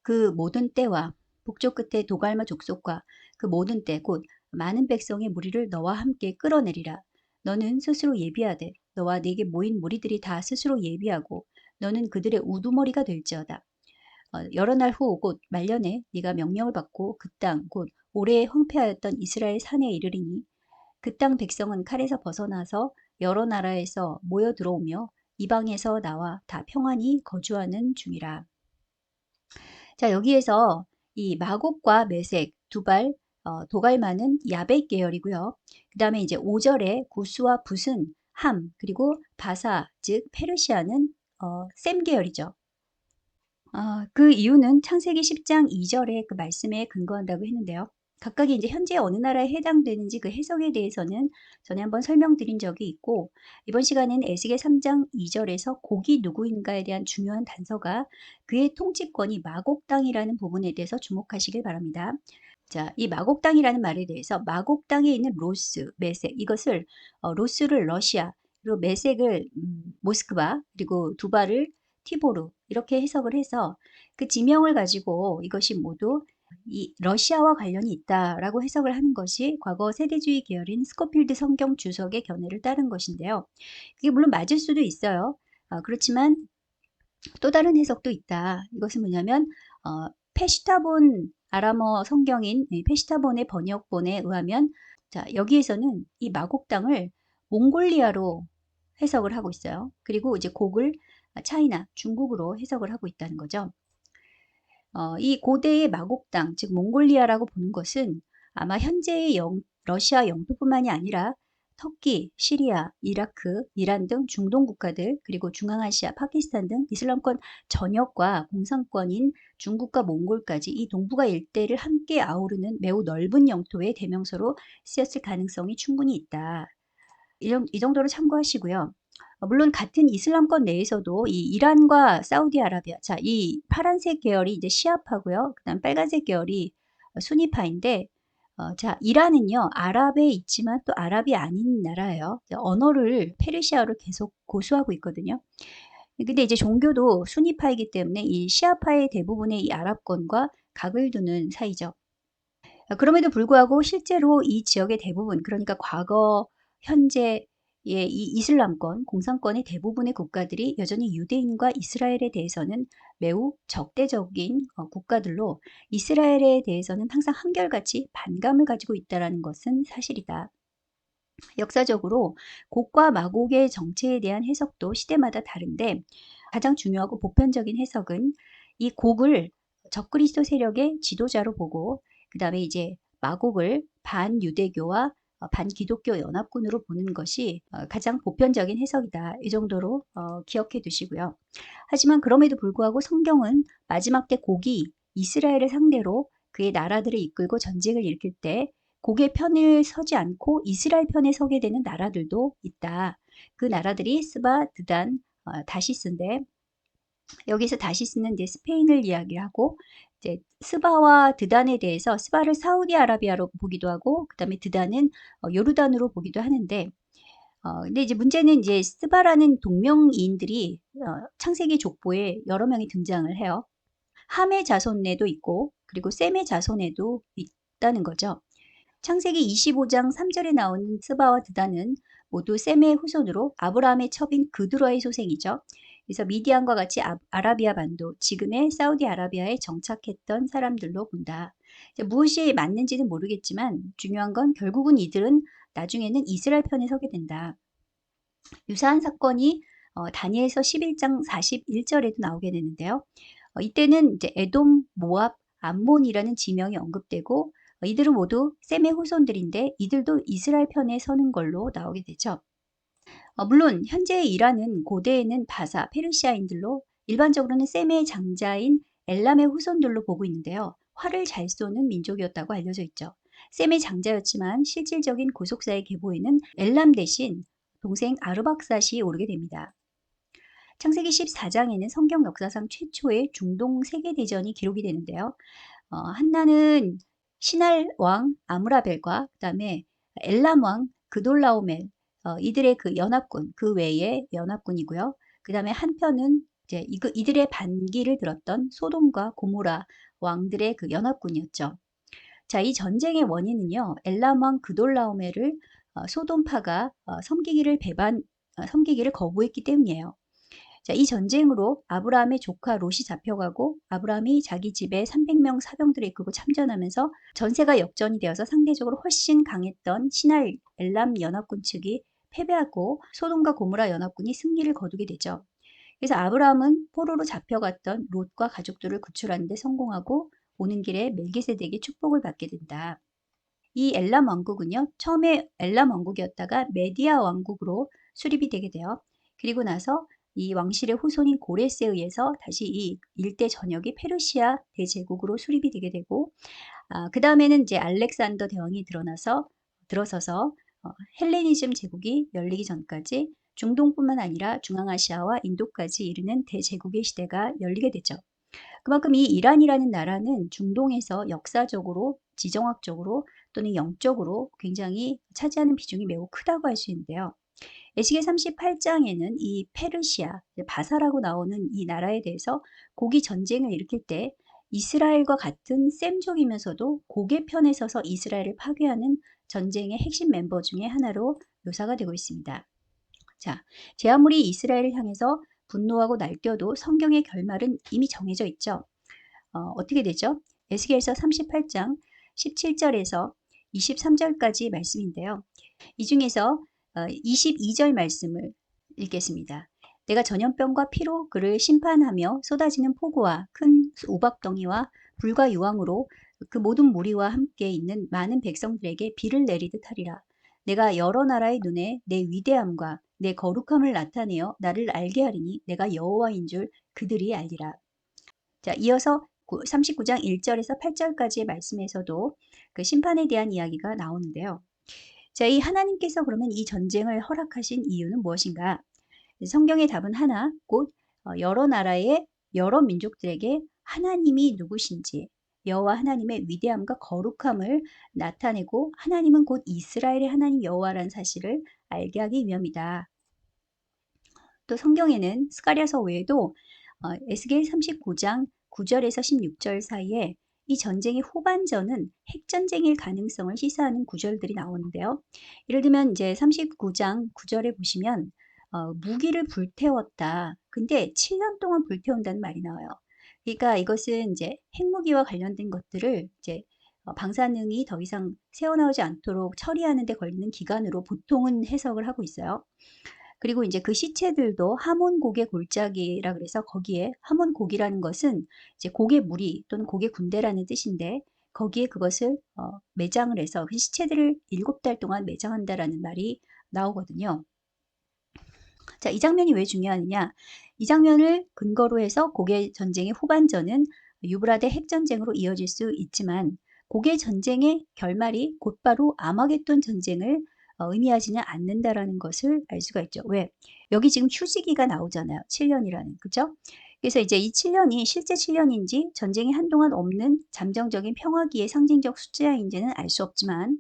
[SPEAKER 1] 그 모든 떼와 북쪽 끝에 도갈마 족속과 그 모든 떼 곧 많은 백성의 무리를 너와 함께 끌어내리라. 너는 스스로 예비하되 너와 네게 모인 무리들이 다 스스로 예비하고 너는 그들의 우두머리가 될지어다. 여러 날 후 곧 말년에 네가 명령을 받고 그 땅 곧 오래 황폐하였던 이스라엘 산에 이르리니 그 땅 백성은 칼에서 벗어나서 여러 나라에서 모여 들어오며 이방에서 나와 다 평안히 거주하는 중이라. 자, 여기에서 이 마곡과 메색, 두발, 도갈마는 야벳 계열이고요. 그 다음에 이제 5절에 구스와 붓은 함, 그리고 바사, 즉 페르시아는 셈 계열이죠. 그 이유는 창세기 10장 2절의 그 말씀에 근거한다고 했는데요. 각각이 이제 현재 어느 나라에 해당되는지 그 해석에 대해서는 전에 한번 설명드린 적이 있고 이번 시간에는 에스겔 3장 2절에서 곡이 누구인가에 대한 중요한 단서가 그의 통치권이 마곡 땅이라는 부분에 대해서 주목하시길 바랍니다. 자, 이 마곡 땅이라는 말에 대해서 마곡 땅에 있는 로스, 메색 이것을 로스를 러시아 그리고 메색을 모스크바 그리고 두바를 티보르 이렇게 해석을 해서 그 지명을 가지고 이것이 모두 이 러시아와 관련이 있다라고 해석을 하는 것이 과거 세대주의 계열인 스코필드 성경 주석의 견해를 따른 것인데요. 그게 물론 맞을 수도 있어요. 그렇지만 또 다른 해석도 있다. 이것은 뭐냐면 페시타본 아람어 성경인 페시타본의 번역본에 의하면 자, 여기에서는 이 마곡 땅을 몽골리아로 해석을 하고 있어요. 그리고 이제 곡을 차이나, 중국으로 해석을 하고 있다는 거죠. 이 고대의 마곡 땅, 즉 몽골리아라고 보는 것은 아마 현재의 러시아 영토뿐만이 아니라 터키, 시리아, 이라크, 이란 등 중동 국가들, 그리고 중앙아시아, 파키스탄 등 이슬람권 전역과 공산권인 중국과 몽골까지 이 동북아 일대를 함께 아우르는 매우 넓은 영토의 대명사로 쓰였을 가능성이 충분히 있다. 이 정도로 참고하시고요. 물론 같은 이슬람권 내에서도 이 이란과 사우디아라비아, 자, 이 파란색 계열이 이제 시아파고요. 그다음 빨간색 계열이 수니파인데, 자, 이란은요 아랍에 있지만 또 아랍이 아닌 나라예요. 언어를 페르시아어를 계속 고수하고 있거든요. 근데 이제 종교도 수니파이기 때문에 이 시아파의 대부분의 이 아랍권과 각을 두는 사이죠. 그럼에도 불구하고 실제로 이 지역의 대부분, 그러니까 과거, 현재의 이 이슬람권, 공산권의 대부분의 국가들이 여전히 유대인과 이스라엘에 대해서는 매우 적대적인 국가들로 이스라엘에 대해서는 항상 한결같이 반감을 가지고 있다는 것은 사실이다. 역사적으로 곡과 마곡의 정체에 대한 해석도 시대마다 다른데 가장 중요하고 보편적인 해석은 이 곡을 적그리스도 세력의 지도자로 보고 그 다음에 이제 마곡을 반유대교와 반기독교 연합군으로 보는 것이 가장 보편적인 해석이다. 이 정도로 기억해 두시고요. 하지만 그럼에도 불구하고 성경은 마지막 때 곡이 이스라엘을 상대로 그의 나라들을 이끌고 전쟁을 일으킬 때 곡의 편을 서지 않고 이스라엘 편에 서게 되는 나라들도 있다. 그 나라들이 스바, 드단, 다시스인데 여기서 다시스는 이제 스페인을 이야기하고 이제 스바와 드단에 대해서 스바를 사우디아라비아로 보기도 하고 그다음에 드단은 요르단으로 보기도 하는데 근데 이제 문제는 이제 스바라는 동명이인들이 창세기 족보에 여러 명이 등장을 해요. 함의 자손에도 있고 그리고 셈의 자손에도 있다는 거죠. 창세기 25장 3절에 나오는 스바와 드단은 모두 셈의 후손으로 아브라함의 첩인 그드러의 소생이죠. 그래서 미디안과 같이 아라비아 반도, 지금의 사우디아라비아에 정착했던 사람들로 본다. 무엇이 맞는지는 모르겠지만 중요한 건 결국은 이들은 나중에는 이스라엘 편에 서게 된다. 유사한 사건이 다니엘서 11장 41절에도 나오게 되는데요. 이때는 이제 에돔, 모압, 암몬이라는 지명이 언급되고 이들은 모두 셈의 후손들인데 이들도 이스라엘 편에 서는 걸로 나오게 되죠. 물론 현재 이란은 고대에는 바사, 페르시아인들로 일반적으로는 셈의 장자인 엘람의 후손들로 보고 있는데요. 활을 잘 쏘는 민족이었다고 알려져 있죠. 셈의 장자였지만 실질적인 고속사의 계보에는 엘람 대신 동생 아르박삿이 오르게 됩니다. 창세기 14장에는 성경 역사상 최초의 중동 세계대전이 기록이 되는데요. 한나는 시날 왕 아므라벨과 그다음에 엘람 왕 그돌라오멜 이들의 그 연합군 그 외의 연합군이고요. 그다음에 한편은 이제 이들의 반기를 들었던 소돔과 고모라 왕들의 그 연합군이었죠. 자, 이 전쟁의 원인은요. 엘람 왕 그돌라오멜을 소돔파가 섬기기를 거부했기 때문이에요. 자, 이 전쟁으로 아브라함의 조카 롯이 잡혀가고 아브라함이 자기 집에 300명 사병들을 이끌고 참전하면서 전세가 역전이 되어서 상대적으로 훨씬 강했던 시날 엘람 연합군 측이 패배하고 소돔과 고모라 연합군이 승리를 거두게 되죠. 그래서 아브라함은 포로로 잡혀갔던 롯과 가족들을 구출하는 데 성공하고 오는 길에 멜기세덱의 축복을 받게 된다. 이 엘람 왕국은요. 처음에 엘람 왕국이었다가 메디아 왕국으로 수립이 되게 돼요. 그리고 나서 이 왕실의 후손인 고레스에 의해서 다시 이 일대 전역이 페르시아 대제국으로 수립이 되게 되고 그 다음에는 이제 알렉산더 대왕이 들어서서 헬레니즘 제국이 열리기 전까지 중동뿐만 아니라 중앙아시아와 인도까지 이르는 대제국의 시대가 열리게 되죠. 그만큼 이 이란이라는 나라는 중동에서 역사적으로, 지정학적으로 또는 영적으로 굉장히 차지하는 비중이 매우 크다고 할 수 있는데요. 에스겔 38장에는 이 페르시아, 바사라고 나오는 이 나라에 대해서 고기 전쟁을 일으킬 때 이스라엘과 같은 셈족이면서도 고개 편에 서서 이스라엘을 파괴하는 전쟁의 핵심 멤버 중에 하나로 묘사가 되고 있습니다. 자, 제 아무리 이스라엘을 향해서 분노하고 날뛰어도 성경의 결말은 이미 정해져 있죠. 어떻게 되죠? 에스겔서 38장 17절에서 23절까지 말씀인데요. 이 중에서 22절 말씀을 읽겠습니다. 내가 전염병과 피로 그를 심판하며 쏟아지는 폭우와 큰 우박덩이와 불과 유황으로 그 모든 무리와 함께 있는 많은 백성들에게 비를 내리듯 하리라. 내가 여러 나라의 눈에 내 위대함과 내 거룩함을 나타내어 나를 알게 하리니 내가 여호와인 줄 그들이 알리라. 자, 이어서 39장 1절에서 8절까지의 말씀에서도 그 심판에 대한 이야기가 나오는데요. 자, 이 하나님께서 그러면 이 전쟁을 허락하신 이유는 무엇인가? 성경의 답은 하나, 곧 여러 나라의 여러 민족들에게 하나님이 누구신지, 여호와 하나님의 위대함과 거룩함을 나타내고 하나님은 곧 이스라엘의 하나님 여호와라는 사실을 알게 하기 위함이다. 또 성경에는 스가랴서 외에도 에스겔 39장 9절에서 16절 사이에 이 전쟁의 후반전은 핵전쟁일 가능성을 시사하는 구절들이 나오는데요. 예를 들면 이제 39장 9절에 보시면 무기를 불태웠다. 근데 7년 동안 불태운다는 말이 나와요. 그러니까 이것은 이제 핵무기와 관련된 것들을 이제 방사능이 더 이상 새어나오지 않도록 처리하는 데 걸리는 기간으로 보통은 해석을 하고 있어요. 그리고 이제 그 시체들도 하몬고개 골짜기라 그래서 거기에 하몬고기라는 것은 이제 고개 무리 또는 고개 군대라는 뜻인데 거기에 그것을 매장을 해서 그 시체들을 7달 동안 매장한다라는 말이 나오거든요. 자, 이 장면이 왜 중요하느냐? 이 장면을 근거로 해서 고개 전쟁의 후반전은 유브라데 핵전쟁으로 이어질 수 있지만 고개 전쟁의 결말이 곧바로 아마겟돈 전쟁을 의미하지는 않는다라는 것을 알 수가 있죠. 왜? 여기 지금 휴지기가 나오잖아요. 7년이라는. 그죠? 그래서 이제 이 7년이 실제 7년인지 전쟁이 한동안 없는 잠정적인 평화기의 상징적 숫자인지는 알 수 없지만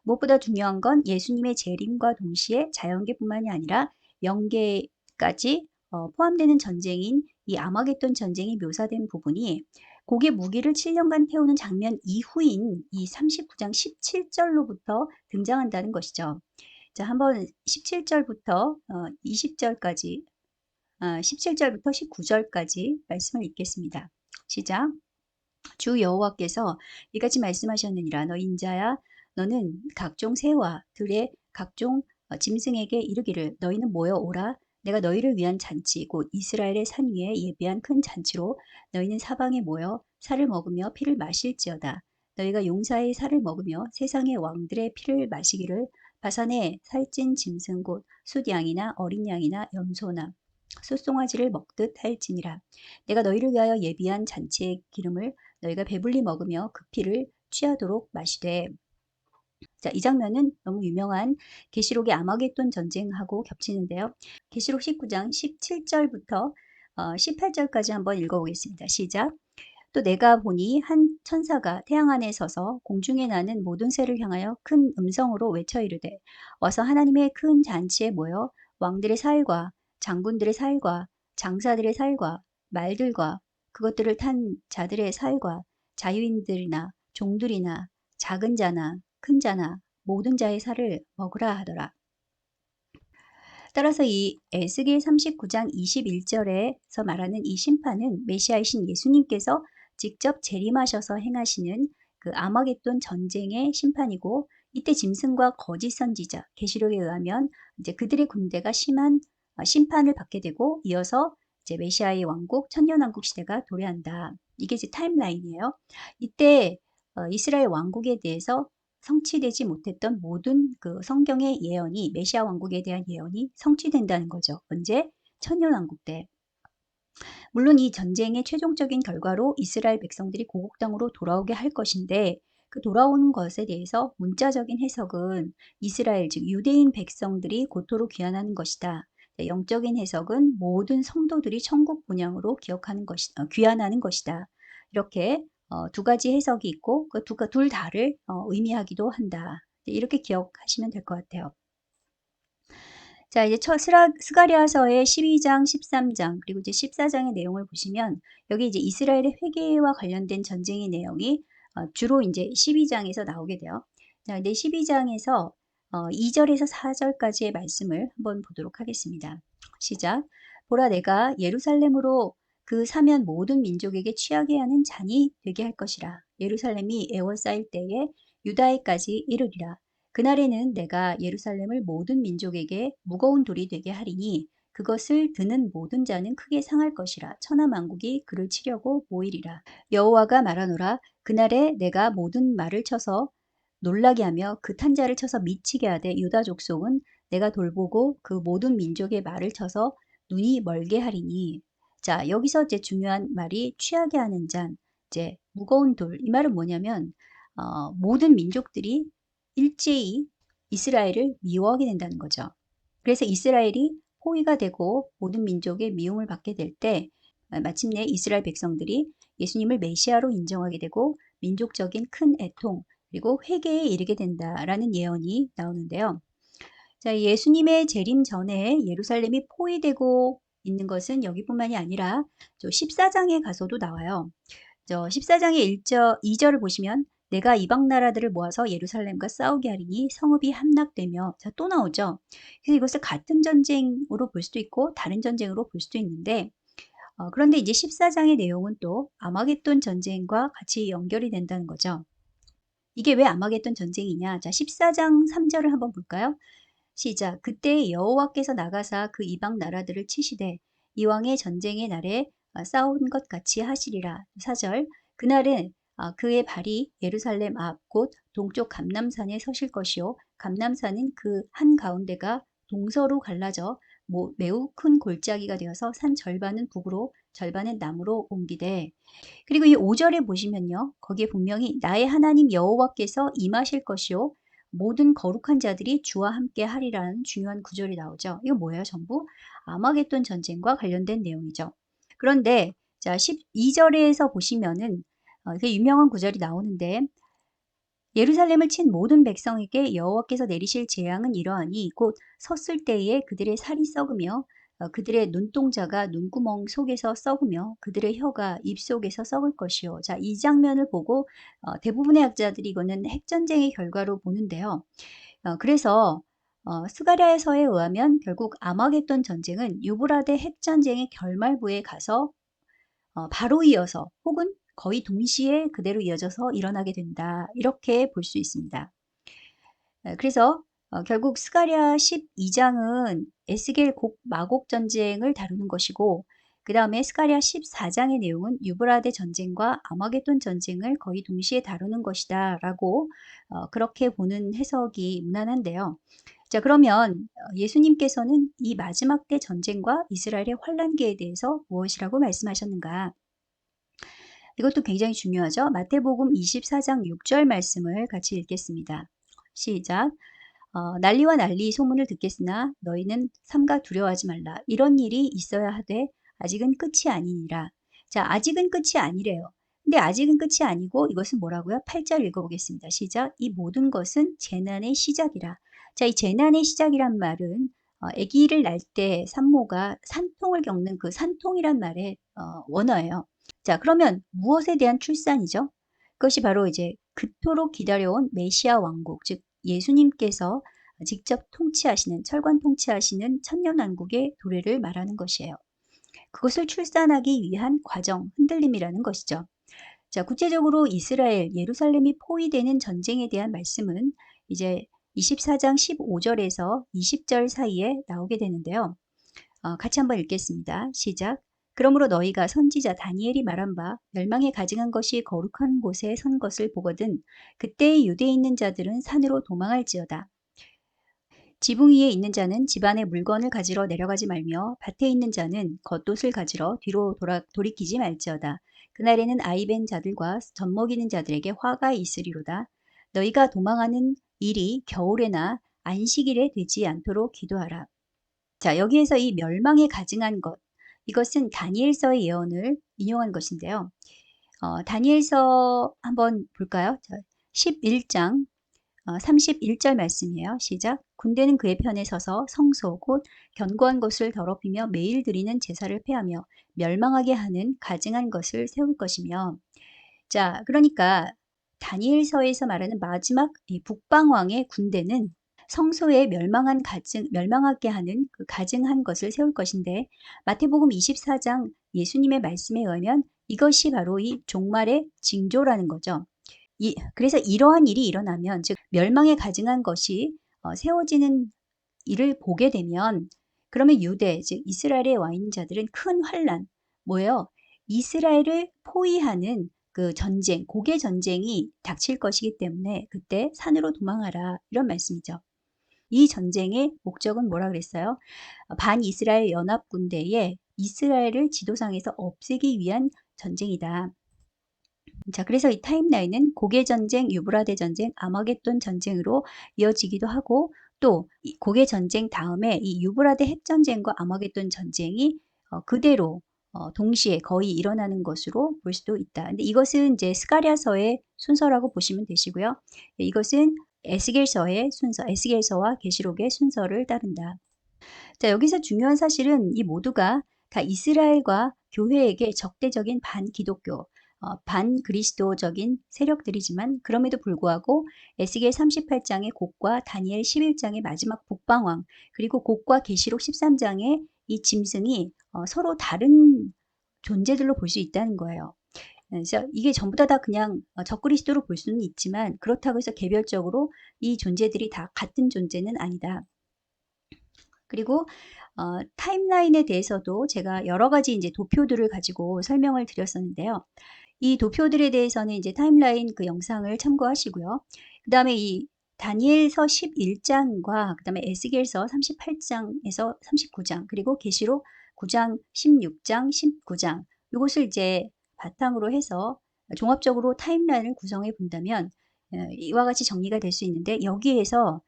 [SPEAKER 1] 무엇보다 중요한 건 예수님의 재림과 동시에 자연계뿐만이 아니라 영계까지 포함되는 전쟁인 이 아마겟돈 전쟁이 묘사된 부분이 고개 무기를 7년간 태우는 장면 이후인 이 39장 17절로부터 등장한다는 것이죠. 자, 한번 17절부터 20절까지 17절부터 19절까지 말씀을 읽겠습니다. 시작. 주 여호와께서 이같이 말씀하셨느니라. 너 인자야, 너는 각종 새와 들의 각종 짐승에게 이르기를 너희는 모여 오라. 내가 너희를 위한 잔치 곧 이스라엘의 산 위에 예비한 큰 잔치로 너희는 사방에 모여 살을 먹으며 피를 마실지어다. 너희가 용사의 살을 먹으며 세상의 왕들의 피를 마시기를 바산의 살찐 짐승 곧 숫양이나 어린 양이나 염소나 숫송아지를 먹듯 할지니라. 내가 너희를 위하여 예비한 잔치의 기름을 너희가 배불리 먹으며 그 피를 취하도록 마시되. 자, 이 장면은 너무 유명한 계시록의 아마겟돈 전쟁하고 겹치는데요. 계시록 19장 17절부터 18절까지 한번 읽어보겠습니다. 시작. 또 내가 보니 한 천사가 태양 안에 서서 공중에 나는 모든 새를 향하여 큰 음성으로 외쳐 이르되 와서 하나님의 큰 잔치에 모여 왕들의 살과 장군들의 살과 장사들의 살과 말들과 그것들을 탄 자들의 살과 자유인들이나 종들이나 작은 자나 큰 자나 모든 자의 살을 먹으라 하더라. 따라서 이 에스겔 39장 21절에서 말하는 이 심판은 메시아이신 예수님께서 직접 재림하셔서 행하시는 그 아마겟돈 전쟁의 심판이고, 이때 짐승과 거짓 선지자 계시록에 의하면 이제 그들의 군대가 심한 심판을 받게 되고, 이어서 이제 메시아의 왕국 천년왕국 시대가 도래한다. 이게 이제 타임라인이에요. 이때 이스라엘 왕국에 대해서 성취되지 못했던 모든 그 성경의 예언이, 메시아 왕국에 대한 예언이 성취된다는 거죠. 언제? 천년왕국 때. 물론 이 전쟁의 최종적인 결과로 이스라엘 백성들이 고국 땅으로 돌아오게 할 것인데, 그 돌아오는 것에 대해서 문자적인 해석은 이스라엘 즉 유대인 백성들이 고토로 귀환하는 것이다. 영적인 해석은 모든 성도들이 천국 본향으로 귀환하는 것이다. 이렇게 두 가지 해석이 있고 그 둘 다를 의미하기도 한다. 이렇게 기억하시면 될 것 같아요. 자, 이제 스가랴서의 12장, 13장, 그리고 이제 14장의 내용을 보시면 여기 이제 이스라엘의 회개와 관련된 전쟁의 내용이 주로 이제 12장에서 나오게 돼요. 자, 근데 12장에서 2절에서 4절까지의 말씀을 한번 보도록 하겠습니다. 시작. 보라, 내가 예루살렘으로 그 사면 모든 민족에게 취하게 하는 잔이 되게 할 것이라. 예루살렘이 에워싸일 때에 유다에까지 이르리라. 그날에는 내가 예루살렘을 모든 민족에게 무거운 돌이 되게 하리니 그것을 드는 모든 자는 크게 상할 것이라. 천하 만국이 그를 치려고 모이리라. 여호와가 말하노라. 그날에 내가 모든 말을 쳐서 놀라게 하며 그 탄자를 쳐서 미치게 하되 유다 족속은 내가 돌보고 그 모든 민족의 말을 쳐서 눈이 멀게 하리니. 자, 여기서 이제 중요한 말이 취하게 하는 잔, 이제 무거운 돌. 이 말은 뭐냐면 모든 민족들이 일제히 이스라엘을 미워하게 된다는 거죠. 그래서 이스라엘이 포위가 되고 모든 민족의 미움을 받게 될 때 마침내 이스라엘 백성들이 예수님을 메시아로 인정하게 되고 민족적인 큰 애통 그리고 회개에 이르게 된다라는 예언이 나오는데요. 자, 예수님의 재림 전에 예루살렘이 포위되고 있는 것은 여기뿐만이 아니라 14장에 가서도 나와요. 14장의 2절을 보시면 내가 이방 나라들을 모아서 예루살렘과 싸우게 하리니 성읍이 함락되며, 자, 또 나오죠. 그래서 이것을 같은 전쟁으로 볼 수도 있고 다른 전쟁으로 볼 수도 있는데 그런데 이제 14장의 내용은 또 아마겟돈 전쟁과 같이 연결이 된다는 거죠. 이게 왜 아마겟돈 전쟁이냐? 자, 14장 3절을 한번 볼까요? 시작. 그때 여호와께서 나가사 그 이방 나라들을 치시되 이왕의 전쟁의 날에 싸운 것 같이 하시리라. 4절. 그날은 그의 발이 예루살렘 앞 곧 동쪽 감람산에 서실 것이요 감람산은 그 한가운데가 동서로 갈라져 매우 큰 골짜기가 되어서 산 절반은 북으로 절반은 남으로 옮기되. 그리고 이 5절에 보시면요. 거기에 분명히 나의 하나님 여호와께서 임하실 것이요 모든 거룩한 자들이 주와 함께 하리라는 중요한 구절이 나오죠. 이거 뭐예요? 전부 아마겟돈 전쟁과 관련된 내용이죠. 그런데 자, 12절에서 보시면은 그 유명한 구절이 나오는데 예루살렘을 친 모든 백성에게 여호와께서 내리실 재앙은 이러하니 곧 섰을 때에 그들의 살이 썩으며 그들의 눈동자가 눈구멍 속에서 썩으며 그들의 혀가 입 속에서 썩을 것이요. 자, 이 장면을 보고 대부분의 학자들이 이거는 핵전쟁의 결과로 보는데요. 그래서 스가랴서에 의하면 결국 아마겟돈 전쟁은 유브라데 핵전쟁의 결말부에 가서 바로 이어서 혹은 거의 동시에 그대로 이어져서 일어나게 된다. 이렇게 볼 수 있습니다. 그래서 결국 스가랴 12장은 에스겔 마곡 전쟁을 다루는 것이고 그 다음에 스가랴 14장의 내용은 유브라데 전쟁과 아마겟돈 전쟁을 거의 동시에 다루는 것이다 라고 그렇게 보는 해석이 무난한데요. 자, 그러면 예수님께서는 이 마지막 때 전쟁과 이스라엘의 환란기에 대해서 무엇이라고 말씀하셨는가? 이것도 굉장히 중요하죠. 마태복음 24장 6절 말씀을 같이 읽겠습니다. 시작. 난리와 난리 소문을 듣겠으나 너희는 삼가 두려워하지 말라. 이런 일이 있어야 하되 아직은 끝이 아니니라. 자, 아직은 끝이 아니래요. 근데 아직은 끝이 아니고 이것은 뭐라고요? 8절 읽어보겠습니다. 시작. 이 모든 것은 재난의 시작이라. 자, 이 재난의 시작이란 말은 아기를 낳을 때 산모가 산통을 겪는 그 산통이란 말의 원어예요. 자, 그러면 무엇에 대한 출산이죠? 그것이 바로 이제 그토록 기다려온 메시아 왕국, 즉 예수님께서 직접 통치하시는, 철관 통치하시는 천년왕국의 도래를 말하는 것이에요. 그것을 출산하기 위한 과정, 흔들림이라는 것이죠. 자, 구체적으로 이스라엘, 예루살렘이 포위되는 전쟁에 대한 말씀은 이제 24장 15절에서 20절 사이에 나오게 되는데요. 같이 한번 읽겠습니다. 시작. 그러므로 너희가 선지자 다니엘이 말한 바 멸망에 가증한 것이 거룩한 곳에 선 것을 보거든 그때의 유대에 있는 자들은 산으로 도망할지어다. 지붕 위에 있는 자는 집안의 물건을 가지러 내려가지 말며 밭에 있는 자는 겉옷을 가지러 뒤로 돌이키지 말지어다. 그날에는 아이벤 자들과 젖먹이는 자들에게 화가 있으리로다. 너희가 도망하는 일이 겨울에나 안식일에 되지 않도록 기도하라. 자, 여기에서 이 멸망에 가증한 것, 이것은 다니엘서의 예언을 인용한 것인데요. 다니엘서 한번 볼까요? 11장 31절 말씀이에요. 시작. 군대는 그의 편에 서서 성소 곧 견고한 것을 더럽히며 매일 드리는 제사를 폐하며 멸망하게 하는 가증한 것을 세울 것이며. 자, 그러니까 다니엘서에서 말하는 마지막 이 북방왕의 군대는 성소에 멸망하게 하는 그 가증한 것을 세울 것인데 마태복음 24장 예수님의 말씀에 의하면 이것이 바로 이 종말의 징조라는 거죠. 그래서 이러한 일이 일어나면 즉 멸망에 가증한 것이 세워지는 일을 보게 되면 그러면 유대 즉 이스라엘에 와 있는 자들은 큰 환란 뭐예요? 이스라엘을 포위하는 그 전쟁, 고개 전쟁이 닥칠 것이기 때문에 그때 산으로 도망하라 이런 말씀이죠. 이 전쟁의 목적은 뭐라 그랬어요? 반이스라엘 연합군대에 이스라엘을 지도상에서 없애기 위한 전쟁이다. 자, 그래서 이 타임라인은 고개전쟁, 유브라데 전쟁, 아마겟돈 전쟁으로 이어지기도 하고 또 고개 전쟁 다음에 이 유브라데 핵전쟁과 아마겟돈 전쟁이 그대로 동시에 거의 일어나는 것으로 볼 수도 있다. 근데 이것은 이제 스가랴서의 순서라고 보시면 되시고요. 이것은 에스겔서의 순서, 에스겔서와 계시록의 순서를 따른다. 자, 여기서 중요한 사실은 이 모두가 다 이스라엘과 교회에게 적대적인 반기독교, 반그리스도적인 세력들이지만 그럼에도 불구하고 에스겔 38장의 곡과 다니엘 11장의 마지막 북방왕 그리고 곡과 계시록 13장의 이 짐승이 서로 다른 존재들로 볼 수 있다는 거예요. 그래서 이게 전부 다 그냥 적그리스도로 볼 수는 있지만 그렇다고 해서 개별적으로 이 존재들이 다 같은 존재는 아니다. 그리고 타임라인에 대해서도 제가 여러 가지 이제 도표들을 가지고 설명을 드렸었는데요. 이 도표들에 대해서는 이제 타임라인 그 영상을 참고하시고요. 그 다음에 이 다니엘서 11장과 그 다음에 에스겔서 38장에서 39장 그리고 계시록 9장, 16장, 19장 이것을 이제 바탕으로 해서 종합적으로 타임라인을 구성해 본다면 이와 같이 정리가 될 수 있는데 여기에서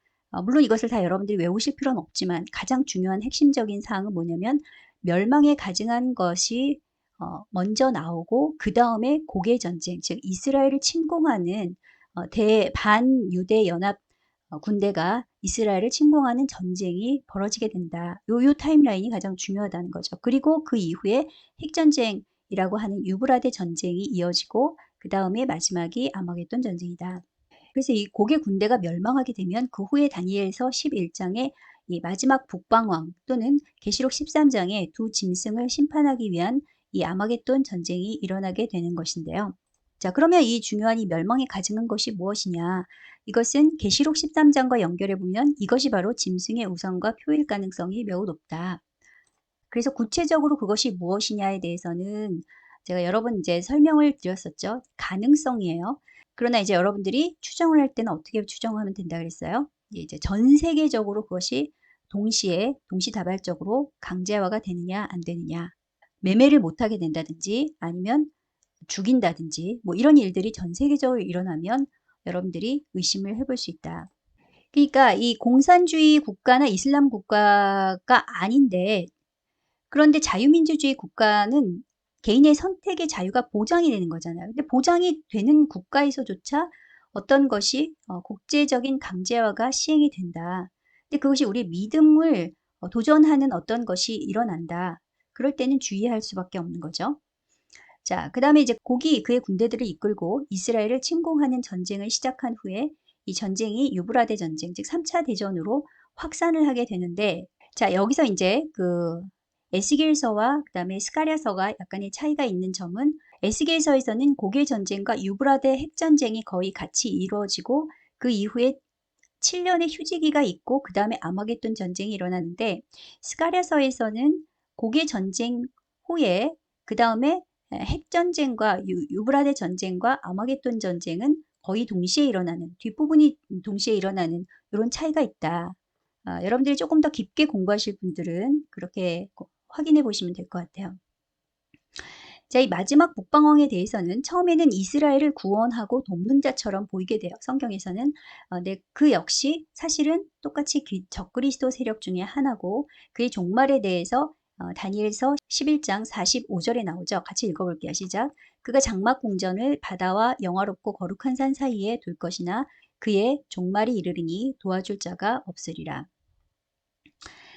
[SPEAKER 1] 물론 이것을 다 여러분들이 외우실 필요는 없지만 가장 중요한 핵심적인 사항은 뭐냐면 멸망에 가증한 것이 먼저 나오고 그 다음에 고개전쟁, 즉 이스라엘을 침공하는 대반유대 연합 군대가 이스라엘을 침공하는 전쟁이 벌어지게 된다. 요 타임라인이 가장 중요하다는 거죠. 그리고 그 이후에 핵전쟁이라고 하는 유브라데 전쟁이 이어지고 그 다음에 마지막이 아마겟돈 전쟁이다. 그래서 이 곡의 군대가 멸망하게 되면 그 후에 다니엘서 11장에 이 마지막 북방왕 또는 계시록 13장에 두 짐승을 심판하기 위한 이 아마겟돈 전쟁이 일어나게 되는 것인데요. 자, 그러면 이 중요한 이 멸망에 가증한 것이 무엇이냐? 이것은 계시록 13장과 연결해 보면 이것이 바로 짐승의 우상과 표일 가능성이 매우 높다. 그래서 구체적으로 그것이 무엇이냐에 대해서는 제가 여러 번 이제 설명을 드렸었죠. 가능성이에요. 그러나 이제 여러분들이 추정을 할 때는 어떻게 추정하면 된다 그랬어요? 이제 전 세계적으로 그것이 동시에 동시다발적으로 강제화가 되느냐 안 되느냐. 매매를 못하게 된다든지 아니면 죽인다든지 뭐 이런 일들이 전 세계적으로 일어나면 여러분들이 의심을 해볼 수 있다. 그러니까 이 공산주의 국가나 이슬람 국가가 아닌데 그런데 자유민주주의 국가는 개인의 선택의 자유가 보장이 되는 거잖아요. 근데 보장이 되는 국가에서조차 어떤 것이 국제적인 강제화가 시행이 된다. 근데 그것이 우리 믿음을 도전하는 어떤 것이 일어난다. 그럴 때는 주의할 수밖에 없는 거죠. 자, 그 다음에 이제 곡이 그의 군대들을 이끌고 이스라엘을 침공하는 전쟁을 시작한 후에 이 전쟁이 유브라데 전쟁, 즉 3차 대전으로 확산을 하게 되는데, 자, 여기서 이제 그 에스겔서와 그 다음에 스가랴서가 약간의 차이가 있는 점은 에스겔서에서는 고개 전쟁과 유브라데 핵전쟁이 거의 같이 이루어지고 그 이후에 7년의 휴지기가 있고 그 다음에 아마겟돈 전쟁이 일어나는데 스가랴서에서는 고개 전쟁 후에 그 다음에 핵전쟁과 유브라데 전쟁과 아마겟돈 전쟁은 거의 동시에 일어나는 뒷부분이 동시에 일어나는 이런 차이가 있다. 여러분들이 조금 더 깊게 공부하실 분들은 그렇게 확인해 보시면 될 것 같아요. 자, 이 마지막 북방왕에 대해서는 처음에는 이스라엘을 구원하고 돕는 자처럼 보이게 돼요. 성경에서는. 네, 그 역시 사실은 똑같이 적그리스도 세력 중에 하나고 그의 종말에 대해서 다니엘서 11장 45절에 나오죠. 같이 읽어볼게요. 시작. 그가 장막 궁전을 바다와 영화롭고 거룩한 산 사이에 둘 것이나 그의 종말이 이르리니 도와줄 자가 없으리라.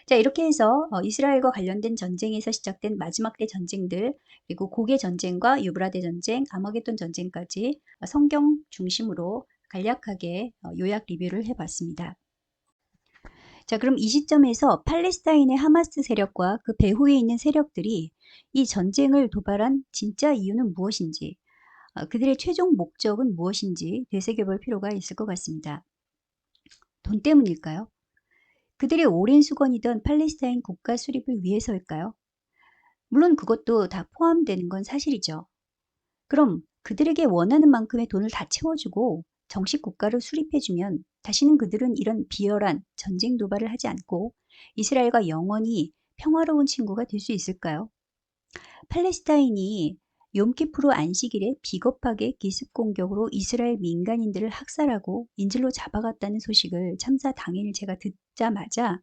[SPEAKER 1] 자, 이렇게 해서 이스라엘과 관련된 전쟁에서 시작된 마지막 때 전쟁들, 그리고 고개 전쟁과 유브라데 전쟁, 아마겟돈 전쟁까지 성경 중심으로 간략하게 요약 리뷰를 해봤습니다. 자, 그럼 이 시점에서 팔레스타인의 하마스 세력과 그 배후에 있는 세력들이 이 전쟁을 도발한 진짜 이유는 무엇인지, 그들의 최종 목적은 무엇인지 되새겨볼 필요가 있을 것 같습니다. 돈 때문일까요? 그들의 오랜 수건이던 팔레스타인 국가 수립을 위해서일까요? 물론 그것도 다 포함되는 건 사실이죠. 그럼 그들에게 원하는 만큼의 돈을 다 채워주고 정식 국가를 수립해주면 다시는 그들은 이런 비열한 전쟁 도발을 하지 않고 이스라엘과 영원히 평화로운 친구가 될 수 있을까요? 팔레스타인이 욤키프르 안식일에 비겁하게 기습 공격으로 이스라엘 민간인들을 학살하고 인질로 잡아갔다는 소식을 참사 당일 제가 듣자마자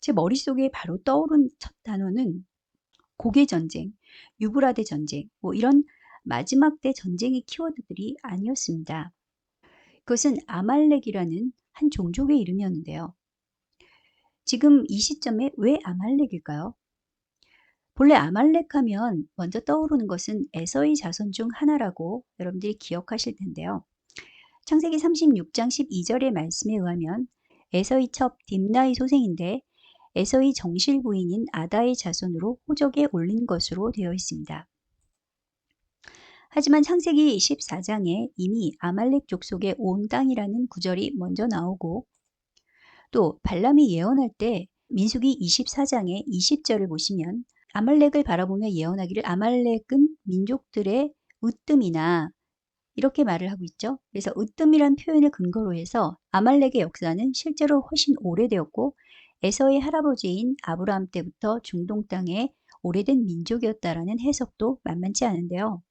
[SPEAKER 1] 제 머릿속에 바로 떠오른 첫 단어는 고개 전쟁, 유브라데 전쟁, 뭐 이런 마지막 때 전쟁의 키워드들이 아니었습니다. 그것은 아말렉이라는 한 종족의 이름이었는데요. 지금 이 시점에 왜 아말렉일까요? 본래 아말렉 하면 먼저 떠오르는 것은 에서의 자손 중 하나라고 여러분들이 기억하실 텐데요. 창세기 36장 12절의 말씀에 의하면 에서의 첩 딥나의 소생인데 에서의 정실 부인인 아다의 자손으로 호적에 올린 것으로 되어 있습니다. 하지만 창세기 14장에 이미 아말렉 족속의 온 땅이라는 구절이 먼저 나오고 또 발람이 예언할 때 민수기 24장의 20절을 보시면 아말렉을 바라보며 예언하기를 아말렉은 민족들의 으뜸이나 이렇게 말을 하고 있죠. 그래서 으뜸이란 표현을 근거로 해서 아말렉의 역사는 실제로 훨씬 오래되었고 에서의 할아버지인 아브라함 때부터 중동 땅에 오래된 민족이었다라는 해석도 만만치 않은데요.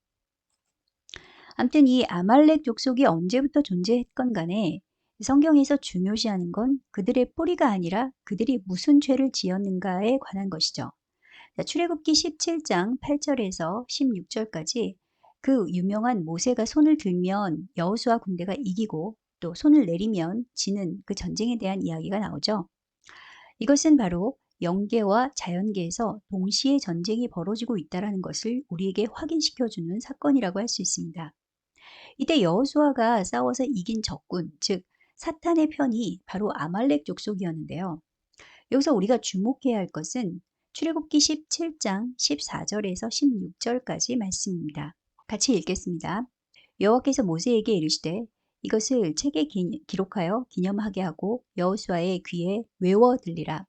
[SPEAKER 1] 아무튼 이 아말렉 족속이 언제부터 존재했건 간에 성경에서 중요시하는 건 그들의 뿌리가 아니라 그들이 무슨 죄를 지었는가에 관한 것이죠. 출애굽기 17장 8절에서 16절까지 그 유명한 모세가 손을 들면 여호수아 군대가 이기고 또 손을 내리면 지는 그 전쟁에 대한 이야기가 나오죠. 이것은 바로 영계와 자연계에서 동시에 전쟁이 벌어지고 있다는 것을 우리에게 확인시켜주는 사건이라고 할 수 있습니다. 이때 여호수아가 싸워서 이긴 적군, 즉 사탄의 편이 바로 아말렉 족속이었는데요. 여기서 우리가 주목해야 할 것은 출애굽기 17장 14절에서 16절까지 말씀입니다. 같이 읽겠습니다. 여호와께서 모세에게 이르시되 이것을 책에 기록하여 기념하게 하고 여호수아의 귀에 외워 들리라.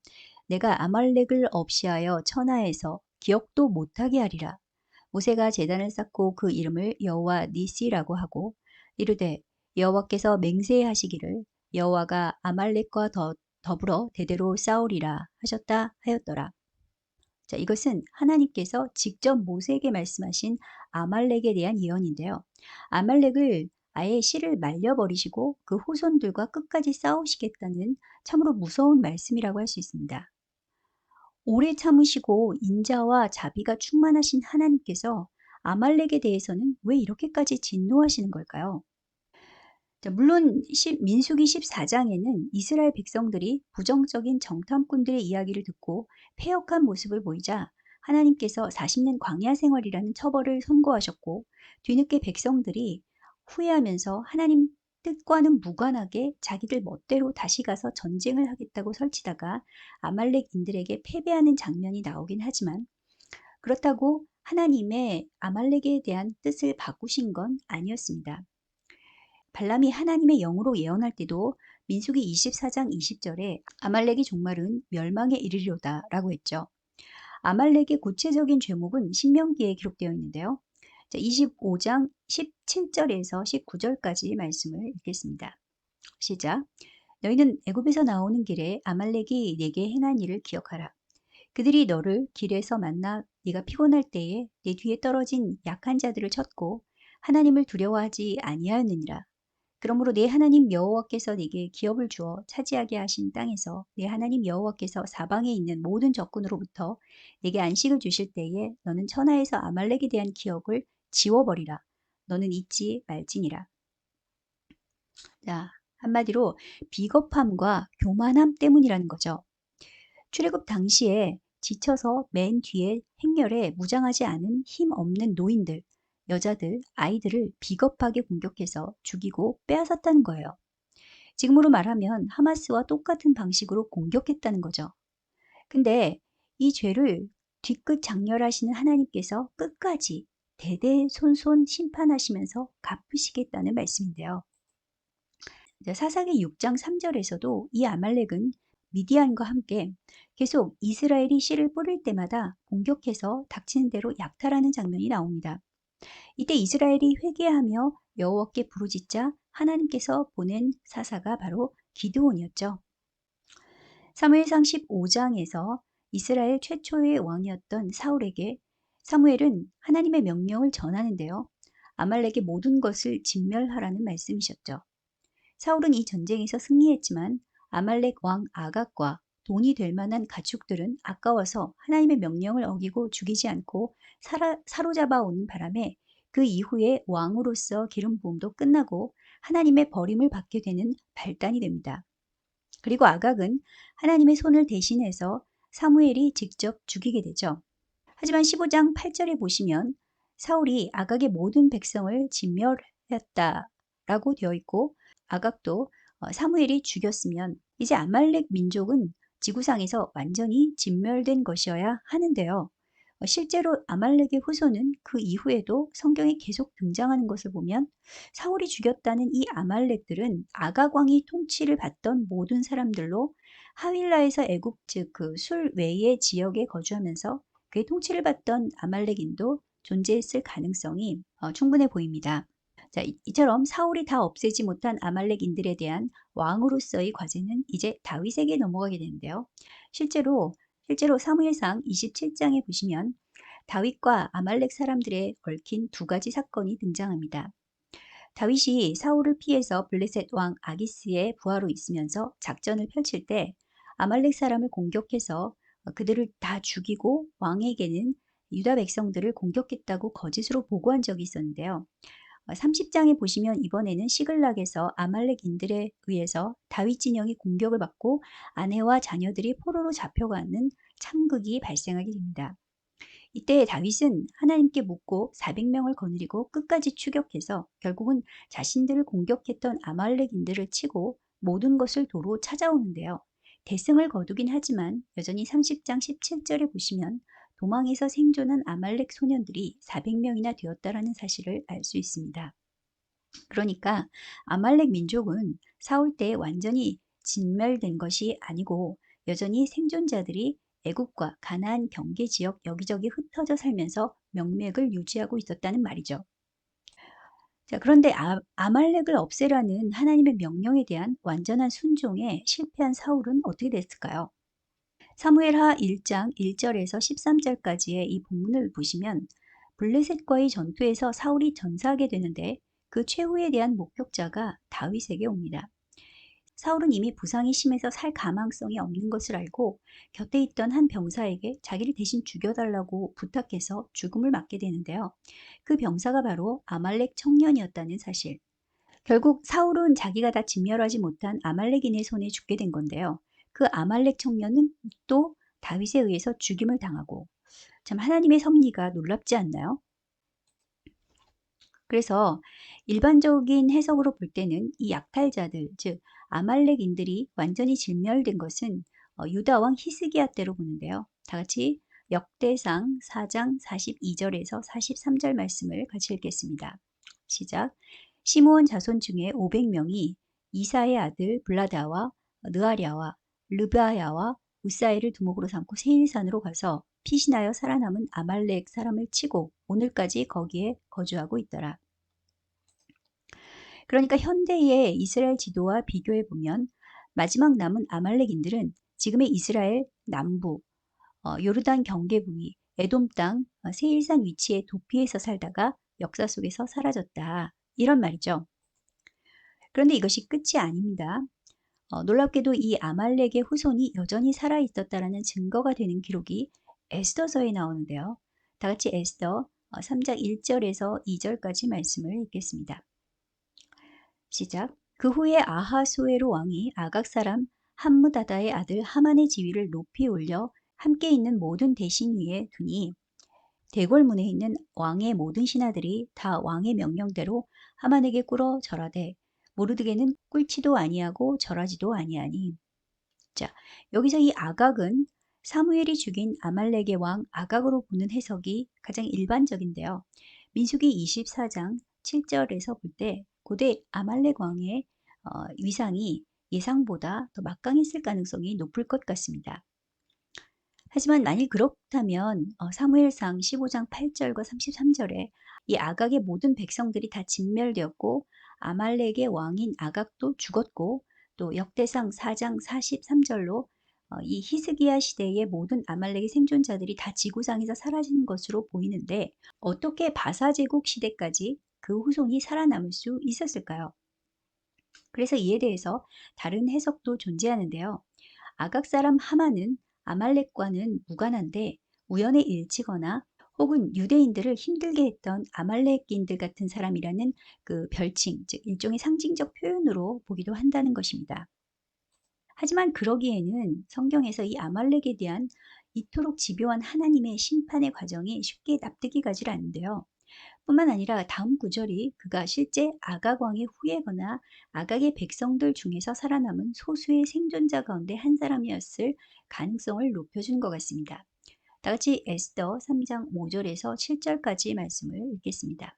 [SPEAKER 1] 내가 아말렉을 없이하여 천하에서 기억도 못하게 하리라. 모세가 제단을 쌓고 그 이름을 여호와 니시라고 하고 이르되 여호와께서 맹세하시기를 여호와가 아말렉과 더불어 대대로 싸우리라 하셨다 하였더라. 자, 이것은 하나님께서 직접 모세에게 말씀하신 아말렉에 대한 예언인데요. 아말렉을 아예 씨를 말려버리시고 그 후손들과 끝까지 싸우시겠다는 참으로 무서운 말씀이라고 할 수 있습니다. 오래 참으시고 인자와 자비가 충만하신 하나님께서 아말렉에 대해서는 왜 이렇게까지 진노하시는 걸까요? 자, 물론 민수기 14장에는 이스라엘 백성들이 부정적인 정탐꾼들의 이야기를 듣고 패역한 모습을 보이자 하나님께서 40년 광야 생활이라는 처벌을 선고하셨고 뒤늦게 백성들이 후회하면서 하나님 뜻과는 무관하게 자기들 멋대로 다시 가서 전쟁을 하겠다고 설치다가 아말렉인들에게 패배하는 장면이 나오긴 하지만 그렇다고 하나님의 아말렉에 대한 뜻을 바꾸신 건 아니었습니다. 발람이 하나님의 영으로 예언할 때도 민수기 24장 20절에 아말렉이 종말은 멸망에 이르리로다 라고 했죠. 아말렉의 구체적인 죄목은 신명기에 기록되어 있는데요. 자, 25장 17절에서 19절까지 말씀을 읽겠습니다. 시작. 너희는 애굽에서 나오는 길에 아말렉이 내게 행한 일을 기억하라. 그들이 너를 길에서 만나 네가 피곤할 때에 내 뒤에 떨어진 약한 자들을 쳤고 하나님을 두려워하지 아니하였느니라. 그러므로 내 하나님 여호와께서 네게 기업을 주어 차지하게 하신 땅에서 내 하나님 여호와께서 사방에 있는 모든 적군으로부터 네게 안식을 주실 때에 너는 천하에서 아말렉에 대한 기억을 지워버리라. 너는 잊지 말지니라. 자, 한마디로 비겁함과 교만함 때문이라는 거죠. 출애굽 당시에 지쳐서 맨 뒤에 행렬에 무장하지 않은 힘 없는 노인들, 여자들, 아이들을 비겁하게 공격해서 죽이고 빼앗았다는 거예요. 지금으로 말하면 하마스와 똑같은 방식으로 공격했다는 거죠. 근데 이 죄를 뒤끝 장렬하시는 하나님께서 끝까지 대대손손 심판하시면서 갚으시겠다는 말씀인데요. 사사기 6장 3절에서도 이 아말렉은 미디안과 함께 계속 이스라엘이 씨를 뿌릴 때마다 공격해서 닥치는 대로 약탈하는 장면이 나옵니다. 이때 이스라엘이 회개하며 여호와께 부르짖자 하나님께서 보낸 사사가 바로 기드온이었죠. 사무엘상 15장에서 이스라엘 최초의 왕이었던 사울에게 사무엘은 하나님의 명령을 전하는데요. 아말렉의 모든 것을 진멸하라는 말씀이셨죠. 사울은 이 전쟁에서 승리했지만 아말렉 왕 아각과 돈이 될 만한 가축들은 아까워서 하나님의 명령을 어기고 죽이지 않고 사로잡아 오는 바람에 그 이후에 왕으로서 기름 부음도 끝나고 하나님의 버림을 받게 되는 발단이 됩니다. 그리고 아각은 하나님의 손을 대신해서 사무엘이 직접 죽이게 되죠. 하지만 15장 8절에 보시면 사울이 아각의 모든 백성을 진멸했다라고 되어 있고 아각도 사무엘이 죽였으면 이제 아말렉 민족은 지구상에서 완전히 진멸된 것이어야 하는데요. 실제로 아말렉의 후손은 그 이후에도 성경에 계속 등장하는 것을 보면 사울이 죽였다는 이 아말렉들은 아각 왕이 통치를 받던 모든 사람들로 하윌라에서 애굽 즉 그 술 외의 지역에 거주하면서 그의 통치를 받던 아말렉인도 존재했을 가능성이 충분해 보입니다. 자, 이처럼 사울이 다 없애지 못한 아말렉인들에 대한 왕으로서의 과제는 이제 다윗에게 넘어가게 되는데요. 실제로 사무엘상 27장에 보시면 다윗과 아말렉 사람들의 얽힌 두 가지 사건이 등장합니다. 다윗이 사울을 피해서 블레셋 왕 아기스의 부하로 있으면서 작전을 펼칠 때 아말렉 사람을 공격해서 그들을 다 죽이고 왕에게는 유다 백성들을 공격했다고 거짓으로 보고한 적이 있었는데요. 30장에 보시면 이번에는 시글락에서 아말렉인들에 의해서 다윗 진영이 공격을 받고 아내와 자녀들이 포로로 잡혀가는 참극이 발생하게 됩니다. 이때 다윗은 하나님께 묻고 400명을 거느리고 끝까지 추격해서 결국은 자신들을 공격했던 아말렉인들을 치고 모든 것을 도로 찾아오는데요. 대승을 거두긴 하지만 여전히 30장 17절에 보시면 도망에서 생존한 아말렉 소년들이 400명이나 되었다라는 사실을 알 수 있습니다. 그러니까 아말렉 민족은 사울 때 완전히 진멸된 것이 아니고 여전히 생존자들이 애국과 가나안 경계 지역 여기저기 흩어져 살면서 명맥을 유지하고 있었다는 말이죠. 자, 그런데 아말렉을 없애라는 하나님의 명령에 대한 완전한 순종에 실패한 사울은 어떻게 됐을까요? 사무엘하 1장 1절에서 13절까지의 이 본문을 보시면 블레셋과의 전투에서 사울이 전사하게 되는데 그 최후에 대한 목격자가 다윗에게 옵니다. 사울은 이미 부상이 심해서 살 가망성이 없는 것을 알고 곁에 있던 한 병사에게 자기를 대신 죽여달라고 부탁해서 죽음을 맞게 되는데요. 그 병사가 바로 아말렉 청년이었다는 사실. 결국 사울은 자기가 다 진멸하지 못한 아말렉인의 손에 죽게 된 건데요. 그 아말렉 청년은 또 다윗에 의해서 죽임을 당하고 참 하나님의 섭리가 놀랍지 않나요? 그래서 일반적인 해석으로 볼 때는 이 약탈자들, 즉 아말렉인들이 완전히 진멸된 것은 유다 왕 히스기야 때로 보는데요. 다 같이 역대상 4장 42절에서 43절 말씀을 같이 읽겠습니다. 시작. 시므온 자손 중에 500명이 이사의 아들 블라다와 느아랴와 르바야와 우사이를 두목으로 삼고 세일산으로 가서 피신하여 살아남은 아말렉 사람을 치고 오늘까지 거기에 거주하고 있더라. 그러니까 현대의 이스라엘 지도와 비교해 보면 마지막 남은 아말렉인들은 지금의 이스라엘 남부, 요르단 경계 부위, 에돔 땅, 세일산 위치의 도피에서 살다가 역사 속에서 사라졌다. 이런 말이죠. 그런데 이것이 끝이 아닙니다. 놀랍게도 이 아말렉의 후손이 여전히 살아있었다라는 증거가 되는 기록이 에스더서에 나오는데요. 다 같이 에스더 3장 1절에서 2절까지 말씀을 읽겠습니다. 시작. 그 후에 아하수에로 왕이 아각 사람 함무다다의 아들 하만의 지위를 높이 올려 함께 있는 모든 대신 위에 두니 대궐문에 있는 왕의 모든 신하들이 다 왕의 명령대로 하만에게 꿇어 절하되 모르드게는 꿇지도 아니하고 절하지도 아니하니. 자, 여기서 이 아각은 사무엘이 죽인 아말렉의 왕 아각으로 보는 해석이 가장 일반적인데요. 민수기 24장 7절에서 볼 때 고대 아말렉 왕의 위상이 예상보다 더 막강했을 가능성이 높을 것 같습니다. 하지만 만일 그렇다면 사무엘상 15장 8절과 33절에 이 아각의 모든 백성들이 다 진멸되었고 아말렉의 왕인 아각도 죽었고 또 역대상 4장 43절로 이 히스기야 시대의 모든 아말렉의 생존자들이 다 지구상에서 사라지는 것으로 보이는데 어떻게 바사제국 시대까지 그 후손이 살아남을 수 있었을까요? 그래서 이에 대해서 다른 해석도 존재하는데요. 아각 사람 하만은 아말렉과는 무관한데 우연의 일치거나 혹은 유대인들을 힘들게 했던 아말렉인들 같은 사람이라는 그 별칭, 즉 일종의 상징적 표현으로 보기도 한다는 것입니다. 하지만 그러기에는 성경에서 이 아말렉에 대한 이토록 집요한 하나님의 심판의 과정이 쉽게 납득이 가지 않는데요. 뿐만 아니라 다음 구절이 그가 실제 아각 왕의 후예거나 아각의 백성들 중에서 살아남은 소수의 생존자 가운데 한 사람이었을 가능성을 높여준 것 같습니다. 다 같이 에스더 3장 5절에서 7절까지 말씀을 읽겠습니다.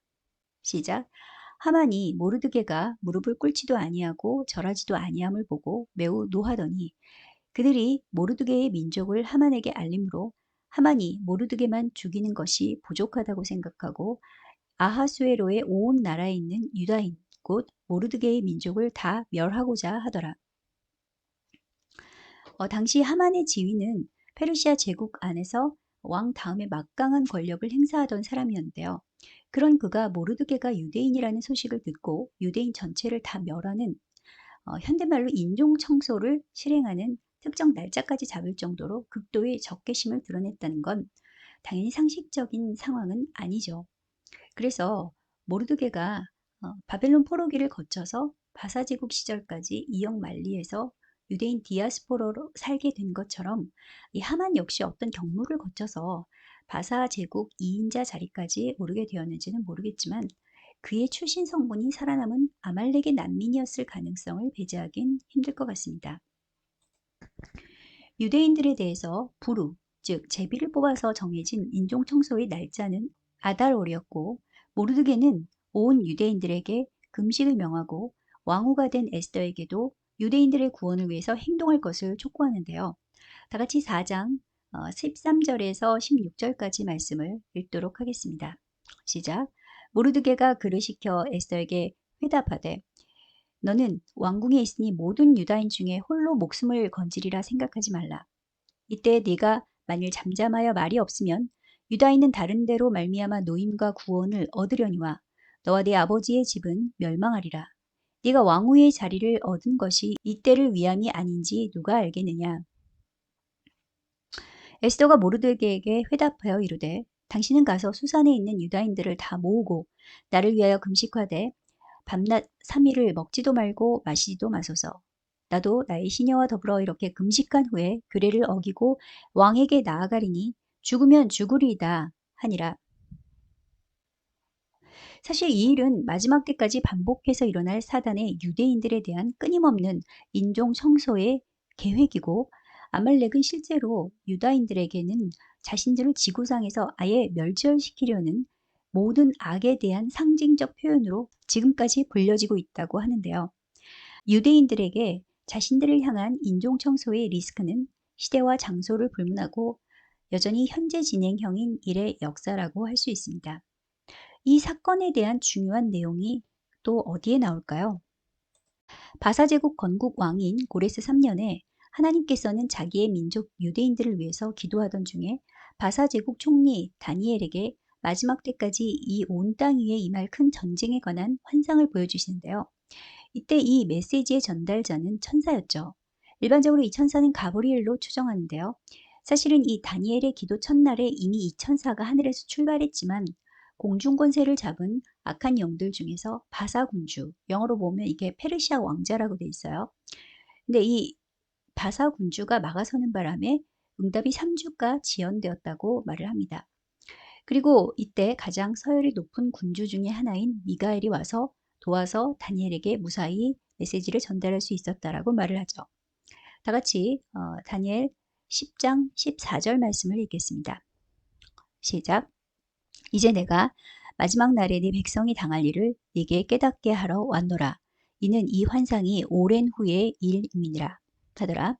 [SPEAKER 1] 시작. 하만이 모르드게가 무릎을 꿇지도 아니하고 절하지도 아니함을 보고 매우 노하더니 그들이 모르드게의 민족을 하만에게 알림으로 하만이 모르드게만 죽이는 것이 부족하다고 생각하고 아하수에로의 온 나라에 있는 유다인 곧 모르드게의 민족을 다 멸하고자 하더라. 당시 하만의 지위는 페르시아 제국 안에서 왕 다음에 막강한 권력을 행사하던 사람이었는데요. 그런 그가 모르드게가 유대인이라는 소식을 듣고 유대인 전체를 다 멸하는 현대말로 인종 청소를 실행하는 특정 날짜까지 잡을 정도로 극도의 적개심을 드러냈다는 건 당연히 상식적인 상황은 아니죠. 그래서 모르드게가 바벨론 포로기를 거쳐서 바사제국 시절까지 이역 만리에서 유대인 디아스포라로 살게 된 것처럼 이 하만 역시 어떤 경로를 거쳐서 바사 제국 2인자 자리까지 오르게 되었는지는 모르겠지만 그의 출신 성분이 살아남은 아말렉의 난민이었을 가능성을 배제하긴 힘들 것 같습니다. 유대인들에 대해서 부르, 즉 제비를 뽑아서 정해진 인종 청소의 날짜는 아달월이었고 모르드게는 온 유대인들에게 금식을 명하고 왕후가 된 에스더에게도 유대인들의 구원을 위해서 행동할 것을 촉구하는데요. 다 같이 4장 13절에서 16절까지 말씀을 읽도록 하겠습니다. 시작. 모르드게가 그를 시켜 에스더에게 회답하되 너는 왕궁에 있으니 모든 유다인 중에 홀로 목숨을 건지리라 생각하지 말라. 이때 네가 만일 잠잠하여 말이 없으면 유다인은 다른 데로 말미암아 노임과 구원을 얻으려니와 너와 네 아버지의 집은 멸망하리라. 네가 왕후의 자리를 얻은 것이 이때를 위함이 아닌지 누가 알겠느냐. 에스더가 모르드게에게 회답하여 이르되 당신은 가서 수산에 있는 유다인들을 다 모으고 나를 위하여 금식하되 밤낮 3일을 먹지도 말고 마시지도 마소서. 나도 나의 시녀와 더불어 이렇게 금식한 후에 규례를 어기고 왕에게 나아가리니 죽으면 죽으리이다 하니라. 사실 이 일은 마지막 때까지 반복해서 일어날 사단의 유대인들에 대한 끊임없는 인종 청소의 계획이고 아말렉은 실제로 유다인들에게는 자신들을 지구상에서 아예 멸절시키려는 모든 악에 대한 상징적 표현으로 지금까지 불려지고 있다고 하는데요. 유대인들에게 자신들을 향한 인종 청소의 리스크는 시대와 장소를 불문하고 여전히 현재 진행형인 일의 역사라고 할 수 있습니다. 이 사건에 대한 중요한 내용이 또 어디에 나올까요? 바사제국 건국 왕인 고레스 3년에 하나님께서는 자기의 민족 유대인들을 위해서 기도하던 중에 바사제국 총리 다니엘에게 마지막 때까지 이 온 땅 위에 임할 큰 전쟁에 관한 환상을 보여주시는데요. 이때 이 메시지의 전달자는 천사였죠. 일반적으로 이 천사는 가브리엘로 추정하는데요. 사실은 이 다니엘의 기도 첫날에 이미 이 천사가 하늘에서 출발했지만 공중 권세를 잡은 악한 영들 중에서 바사 군주, 영어로 보면 이게 페르시아 왕자라고 돼 있어요. 근데 이 바사 군주가 막아서는 바람에 응답이 3주가 지연되었다고 말을 합니다. 그리고 이때 가장 서열이 높은 군주 중에 하나인 미가엘이 와서 도와서 다니엘에게 무사히 메시지를 전달할 수 있었다라고 말을 하죠. 다 같이 다니엘 10장 14절 말씀을 읽겠습니다. 시작. 이제 내가 마지막 날에 네 백성이 당할 일을 네게 깨닫게 하러 왔노라. 이는 이 환상이 오랜 후의 일임이니라 하더라.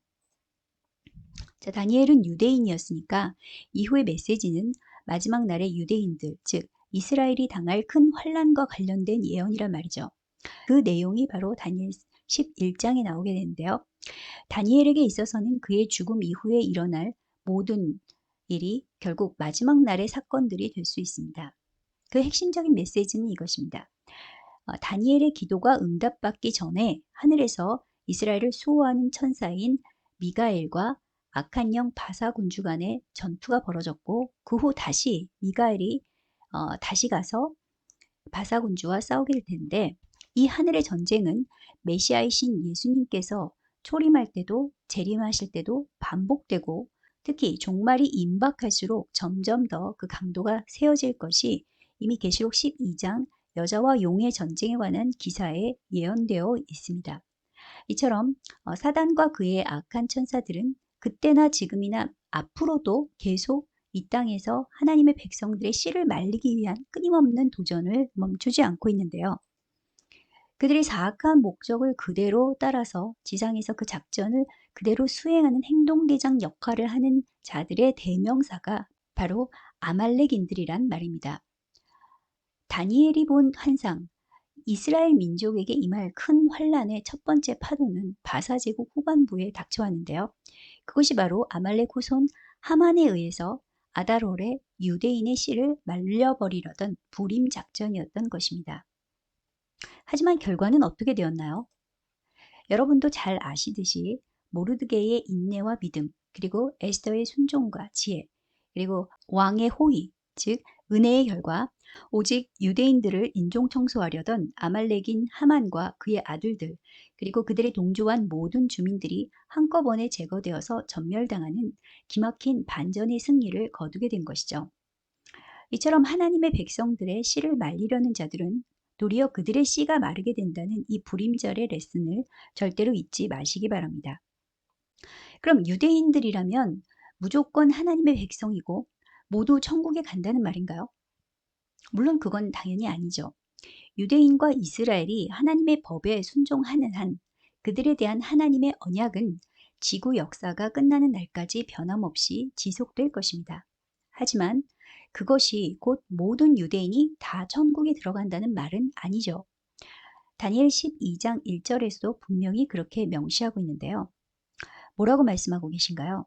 [SPEAKER 1] 자, 다니엘은 유대인이었으니까 이후의 메시지는 마지막 날의 유대인들, 즉 이스라엘이 당할 큰 환란과 관련된 예언이란 말이죠. 그 내용이 바로 다니엘 11장에 나오게 되는데요. 다니엘에게 있어서는 그의 죽음 이후에 일어날 모든 일이 결국 마지막 날의 사건들이 될 수 있습니다. 그 핵심적인 메시지는 이것입니다. 다니엘의 기도가 응답받기 전에 하늘에서 이스라엘을 수호하는 천사인 미가엘과 악한 영 바사 군주 간의 전투가 벌어졌고 그 후 다시 미가엘이 다시 가서 바사 군주와 싸우게 될 텐데 이 하늘의 전쟁은 메시아이신 예수님께서 초림할 때도 재림하실 때도 반복되고 특히 종말이 임박할수록 점점 더 그 강도가 세워질 것이 이미 계시록 12장 여자와 용의 전쟁에 관한 기사에 예언되어 있습니다. 이처럼 사단과 그의 악한 천사들은 그때나 지금이나 앞으로도 계속 이 땅에서 하나님의 백성들의 씨를 말리기 위한 끊임없는 도전을 멈추지 않고 있는데요. 그들이 사악한 목적을 그대로 따라서 지상에서 그 작전을 그대로 수행하는 행동대장 역할을 하는 자들의 대명사가 바로 아말렉인들이란 말입니다. 다니엘이 본 환상, 이스라엘 민족에게 임할 큰 환란의 첫 번째 파도는 바사 제국 후반부에 닥쳐왔는데요. 그것이 바로 아말렉 후손 하만에 의해서 아달월에 유대인의 씨를 말려버리려던 불임 작전이었던 것입니다. 하지만 결과는 어떻게 되었나요? 여러분도 잘 아시듯이 모르드게의 인내와 믿음, 그리고 에스더의 순종과 지혜, 그리고 왕의 호의, 즉 은혜의 결과 오직 유대인들을 인종 청소하려던 아말렉인 하만과 그의 아들들, 그리고 그들의 동조한 모든 주민들이 한꺼번에 제거되어서 전멸당하는 기막힌 반전의 승리를 거두게 된 것이죠. 이처럼 하나님의 백성들의 씨를 말리려는 자들은 도리어 그들의 씨가 마르게 된다는 이 불임절의 레슨을 절대로 잊지 마시기 바랍니다. 그럼 유대인들이라면 무조건 하나님의 백성이고 모두 천국에 간다는 말인가요? 물론 그건 당연히 아니죠. 유대인과 이스라엘이 하나님의 법에 순종하는 한 그들에 대한 하나님의 언약은 지구 역사가 끝나는 날까지 변함없이 지속될 것입니다. 하지만 그것이 곧 모든 유대인이 다 천국에 들어간다는 말은 아니죠. 다니엘 12장 1절에서도 분명히 그렇게 명시하고 있는데요. 뭐라고 말씀하고 계신가요?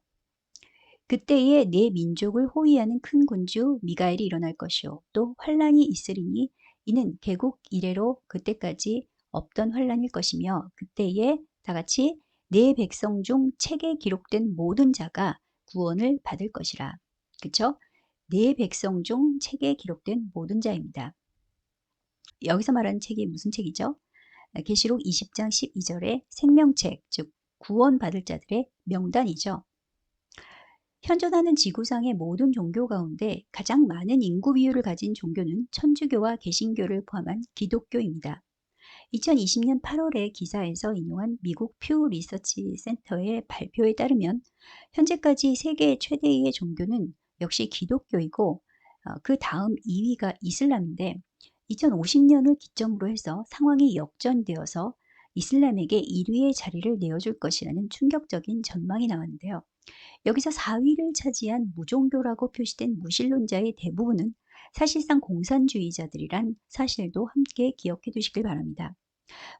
[SPEAKER 1] 그때에 내 민족을 호위하는 큰 군주 미가엘이 일어날 것이요 또 환란이 있으리니 이는 개국 이래로 그때까지 없던 환란일 것이며 그때에 다 같이 내 백성 중 책에 기록된 모든 자가 구원을 받을 것이라. 그쵸? 내 백성 중 책에 기록된 모든 자입니다. 여기서 말하는 책이 무슨 책이죠? 계시록 20장 12절의 생명책, 즉 구원받을 자들의 명단이죠. 현존하는 지구상의 모든 종교 가운데 가장 많은 인구 비율을 가진 종교는 천주교와 개신교를 포함한 기독교입니다. 2020년 8월에 기사에서 인용한 미국 퓨 리서치 센터의 발표에 따르면 현재까지 세계 최대의 종교는 역시 기독교이고 그 다음 2위가 이슬람인데 2050년을 기점으로 해서 상황이 역전되어서 이슬람에게 1위의 자리를 내어줄 것이라는 충격적인 전망이 나왔는데요. 여기서 4위를 차지한 무종교라고 표시된 무신론자의 대부분은 사실상 공산주의자들이란 사실도 함께 기억해 두시길 바랍니다.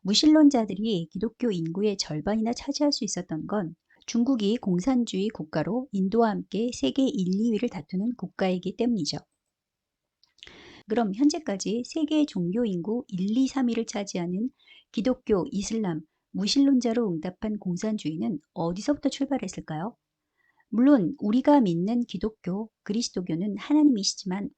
[SPEAKER 1] 무신론자들이 기독교 인구의 절반이나 차지할 수 있었던 건 중국이 공산주의 국가로 인도와 함께 세계 1, 2위를 다투는 국가이기 때문이죠. 그럼 현재까지 세계 종교 인구 1, 2, 3위를 차지하는 기독교, 이슬람, 무신론자로 응답한 공산주의는 어디서부터 출발했을까요? 물론 우리가 믿는 기독교, 그리스도교는 하나님이시지만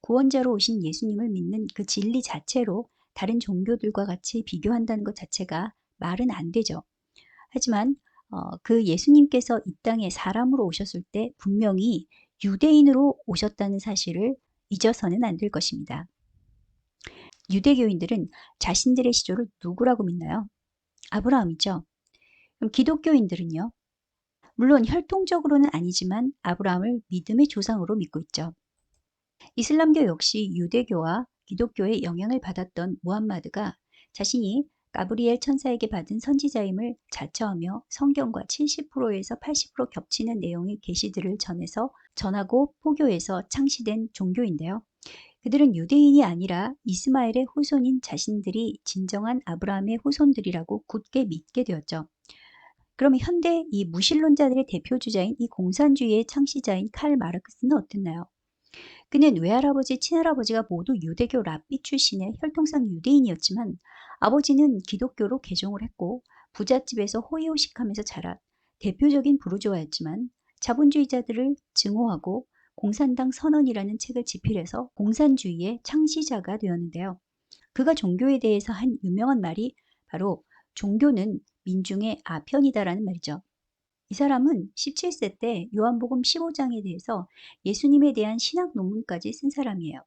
[SPEAKER 1] 구원자로 오신 예수님을 믿는 그 진리 자체로 다른 종교들과 같이 비교한다는 것 자체가 말은 안 되죠. 하지만 그 예수님께서 이 땅에 사람으로 오셨을 때 분명히 유대인으로 오셨다는 사실을 잊어서는 안 될 것입니다. 유대교인들은 자신들의 시조를 누구라고 믿나요? 아브라함이죠. 그럼 기독교인들은요? 물론 혈통적으로는 아니지만 아브라함을 믿음의 조상으로 믿고 있죠. 이슬람교 역시 유대교와 기독교의 영향을 받았던 무함마드가 자신이 가브리엘 천사에게 받은 선지자임을 자처하며 성경과 70%에서 80% 겹치는 내용의 계시들을 전하고 포교해서 창시된 종교인데요. 그들은 유대인이 아니라 이스마엘의 후손인 자신들이 진정한 아브라함의 후손들이라고 굳게 믿게 되었죠. 그럼 현대 이 무신론자들의 대표주자인 이 공산주의의 창시자인 칼 마르크스는 어땠나요? 그는 외할아버지, 친할아버지가 모두 유대교 랍비 출신의 혈통상 유대인이었지만 아버지는 기독교로 개종을 했고 부잣집에서 호의호식하면서 자란 대표적인 부르주아였지만 자본주의자들을 증오하고 공산당 선언이라는 책을 집필해서 공산주의의 창시자가 되었는데요. 그가 종교에 대해서 한 유명한 말이 바로 종교는 민중의 아편이다라는 말이죠. 이 사람은 17세 때 요한복음 15장에 대해서 예수님에 대한 신학 논문까지 쓴 사람이에요.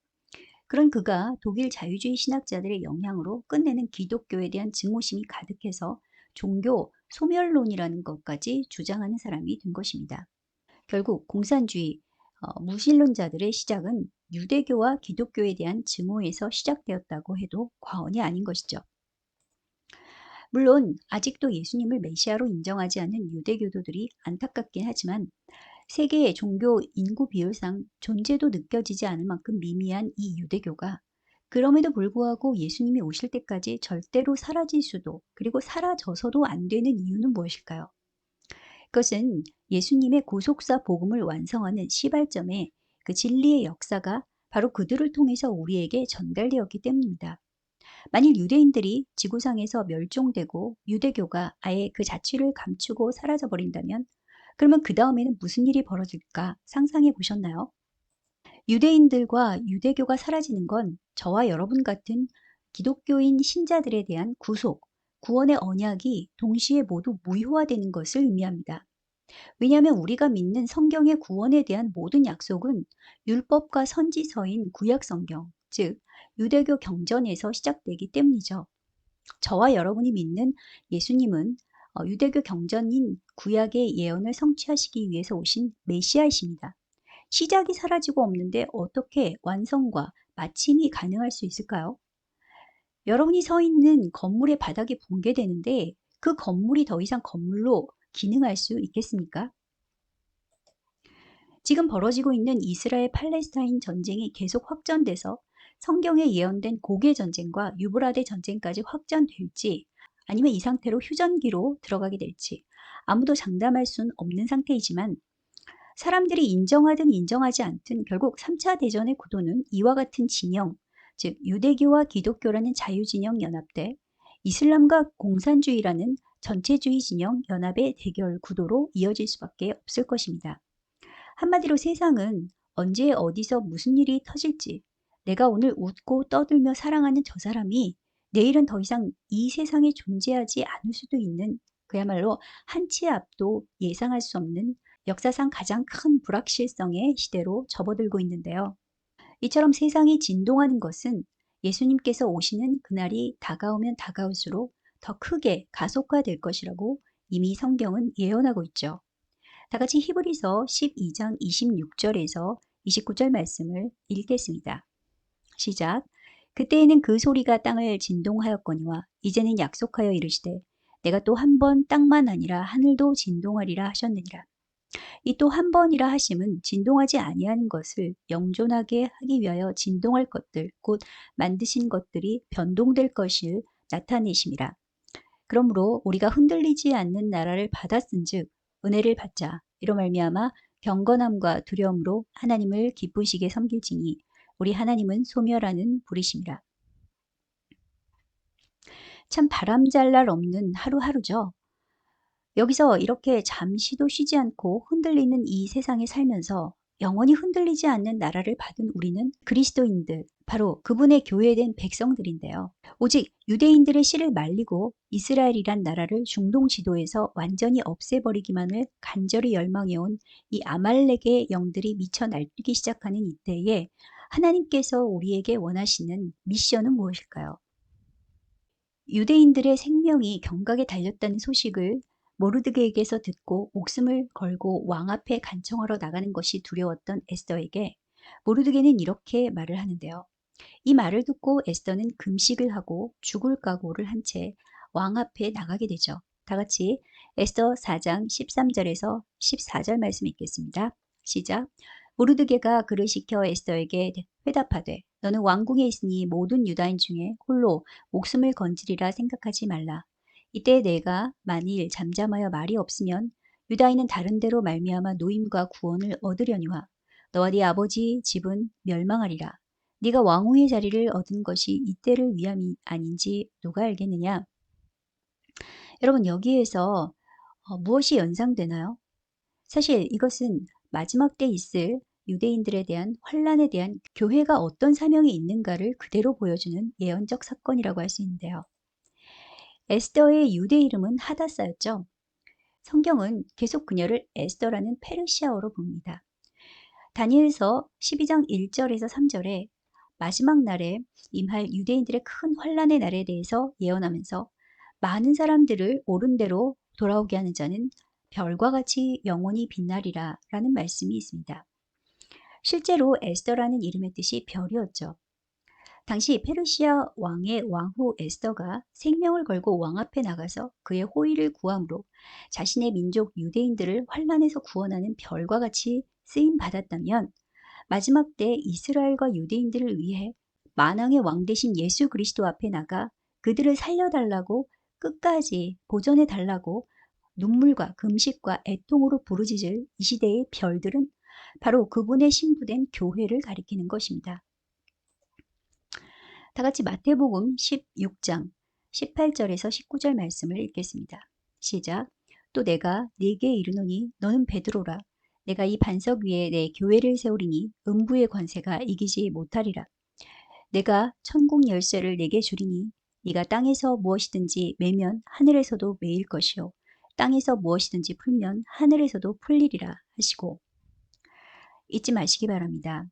[SPEAKER 1] 그런 그가 독일 자유주의 신학자들의 영향으로 끝내는 기독교에 대한 증오심이 가득해서 종교 소멸론이라는 것까지 주장하는 사람이 된 것입니다. 결국 공산주의, 무신론자들의 시작은 유대교와 기독교에 대한 증오에서 시작되었다고 해도 과언이 아닌 것이죠. 물론 아직도 예수님을 메시아로 인정하지 않는 유대교도들이 안타깝긴 하지만 세계의 종교 인구 비율상 존재도 느껴지지 않을 만큼 미미한 이 유대교가 그럼에도 불구하고 예수님이 오실 때까지 절대로 사라질 수도 그리고 사라져서도 안 되는 이유는 무엇일까요? 그것은 예수님의 구속사 복음을 완성하는 시발점에 그 진리의 역사가 바로 그들을 통해서 우리에게 전달되었기 때문입니다. 만일 유대인들이 지구상에서 멸종되고 유대교가 아예 그 자취를 감추고 사라져버린다면 그러면 그 다음에는 무슨 일이 벌어질까 상상해 보셨나요? 유대인들과 유대교가 사라지는 건 저와 여러분 같은 기독교인 신자들에 대한 구속, 구원의 언약이 동시에 모두 무효화되는 것을 의미합니다. 왜냐하면 우리가 믿는 성경의 구원에 대한 모든 약속은 율법과 선지서인 구약 성경, 즉 유대교 경전에서 시작되기 때문이죠. 저와 여러분이 믿는 예수님은 유대교 경전인 구약의 예언을 성취하시기 위해서 오신 메시아이십니다. 시작이 사라지고 없는데 어떻게 완성과 마침이 가능할 수 있을까요? 여러분이 서 있는 건물의 바닥이 붕괴되는데 그 건물이 더 이상 건물로 기능할 수 있겠습니까? 지금 벌어지고 있는 이스라엘 팔레스타인 전쟁이 계속 확전돼서 성경에 예언된 고개 전쟁과 유브라데 전쟁까지 확전될지 아니면 이 상태로 휴전기로 들어가게 될지 아무도 장담할 수는 없는 상태이지만 사람들이 인정하든 인정하지 않든 결국 3차 대전의 구도는 이와 같은 진영, 즉 유대교와 기독교라는 자유진영 연합대, 이슬람과 공산주의라는 전체주의 진영 연합의 대결 구도로 이어질 수밖에 없을 것입니다. 한마디로 세상은 언제 어디서 무슨 일이 터질지 내가 오늘 웃고 떠들며 사랑하는 저 사람이 내일은 더 이상 이 세상에 존재하지 않을 수도 있는 그야말로 한 치 앞도 예상할 수 없는 역사상 가장 큰 불확실성의 시대로 접어들고 있는데요. 이처럼 세상이 진동하는 것은 예수님께서 오시는 그날이 다가오면 다가올수록 더 크게 가속화될 것이라고 이미 성경은 예언하고 있죠. 다 같이 히브리서 12장 26절에서 29절 말씀을 읽겠습니다. 시작. 그때에는 그 소리가 땅을 진동하였거니와 이제는 약속하여 이르시되 내가 또 한 번 땅만 아니라 하늘도 진동하리라 하셨느니라. 이 또 한 번이라 하심은 진동하지 아니하는 것을 영존하게 하기 위하여 진동할 것들 곧 만드신 것들이 변동될 것을 나타내심이라. 그러므로 우리가 흔들리지 않는 나라를 받았은즉 은혜를 받자. 이로 말미암아 경건함과 두려움으로 하나님을 기쁘시게 섬길지니 우리 하나님은 소멸하는 불이심이라. 참 바람잘 날 없는 하루하루죠. 여기서 이렇게 잠시도 쉬지 않고 흔들리는 이 세상에 살면서 영원히 흔들리지 않는 나라를 받은 우리는 그리스도인들, 바로 그분의 교회된 백성들인데요. 오직 유대인들의 씨를 말리고 이스라엘이란 나라를 중동 지도에서 완전히 없애버리기만을 간절히 열망해온 이 아말렉의 영들이 미쳐 날뛰기 시작하는 이때에 하나님께서 우리에게 원하시는 미션은 무엇일까요? 유대인들의 생명이 경각에 달렸다는 소식을 모르드게에게서 듣고 목숨을 걸고 왕 앞에 간청하러 나가는 것이 두려웠던 에스더에게 모르드게는 이렇게 말을 하는데요. 이 말을 듣고 에스더는 금식을 하고 죽을 각오를 한 채 왕 앞에 나가게 되죠. 다 같이 에스더 4장 13절에서 14절 말씀 읽겠습니다. 시작. 모르드게가 그를 시켜 에스더에게 회답하되 너는 왕궁에 있으니 모든 유다인 중에 홀로 목숨을 건지리라 생각하지 말라. 이때 내가 만일 잠잠하여 말이 없으면 유다인은 다른 데로 말미암아 노임과 구원을 얻으려니와 너와 네 아버지 집은 멸망하리라. 네가 왕후의 자리를 얻은 것이 이때를 위함이 아닌지 누가 알겠느냐? 여러분 여기에서 무엇이 연상되나요? 사실 이것은 마지막 때 있을 유대인들에 대한 환란에 대한 교회가 어떤 사명이 있는가를 그대로 보여주는 예언적 사건이라고 할 수 있는데요. 에스더의 유대 이름은 하다사였죠. 성경은 계속 그녀를 에스더라는 페르시아어로 부릅니다. 다니엘서 12장 1절에서 3절에 마지막 날에 임할 유대인들의 큰 환란의 날에 대해서 예언하면서 많은 사람들을 옳은 대로 돌아오게 하는 자는 별과 같이 영원히 빛나리라 라는 말씀이 있습니다. 실제로 에스더라는 이름의 뜻이 별이었죠. 당시 페르시아 왕의 왕후 에스더가 생명을 걸고 왕 앞에 나가서 그의 호의를 구함으로 자신의 민족 유대인들을 환란에서 구원하는 별과 같이 쓰임 받았다면 마지막 때 이스라엘과 유대인들을 위해 만왕의 왕 대신 예수 그리스도 앞에 나가 그들을 살려달라고 끝까지 보전해달라고 눈물과 금식과 애통으로 부르짖을 이 시대의 별들은 바로 그분의 신부된 교회를 가리키는 것입니다. 다 같이 마태복음 16장 18절에서 19절 말씀을 읽겠습니다. 시작. 또 내가 네게 이르노니 너는 베드로라. 내가 이 반석 위에 내 교회를 세우리니 음부의 권세가 이기지 못하리라. 내가 천국 열쇠를 네게 주리니 네가 땅에서 무엇이든지 매면 하늘에서도 매일 것이요 땅에서 무엇이든지 풀면 하늘에서도 풀리리라 하시고, 잊지 마시기 바랍니다.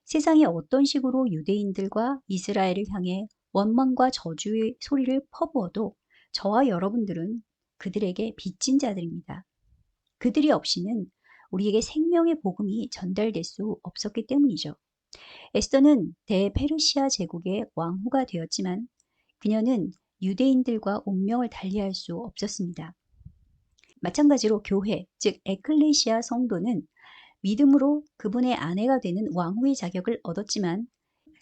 [SPEAKER 1] 세상이 어떤 식으로 유대인들과 이스라엘을 향해 원망과 저주의 소리를 퍼부어도 저와 여러분들은 그들에게 빚진 자들입니다. 그들이 없이는 우리에게 생명의 복음이 전달될 수 없었기 때문이죠. 에스더는 대페르시아 제국의 왕후가 되었지만 그녀는 유대인들과 운명을 달리할 수 없었습니다. 마찬가지로 교회, 즉 에클레시아 성도는 믿음으로 그분의 아내가 되는 왕후의 자격을 얻었지만,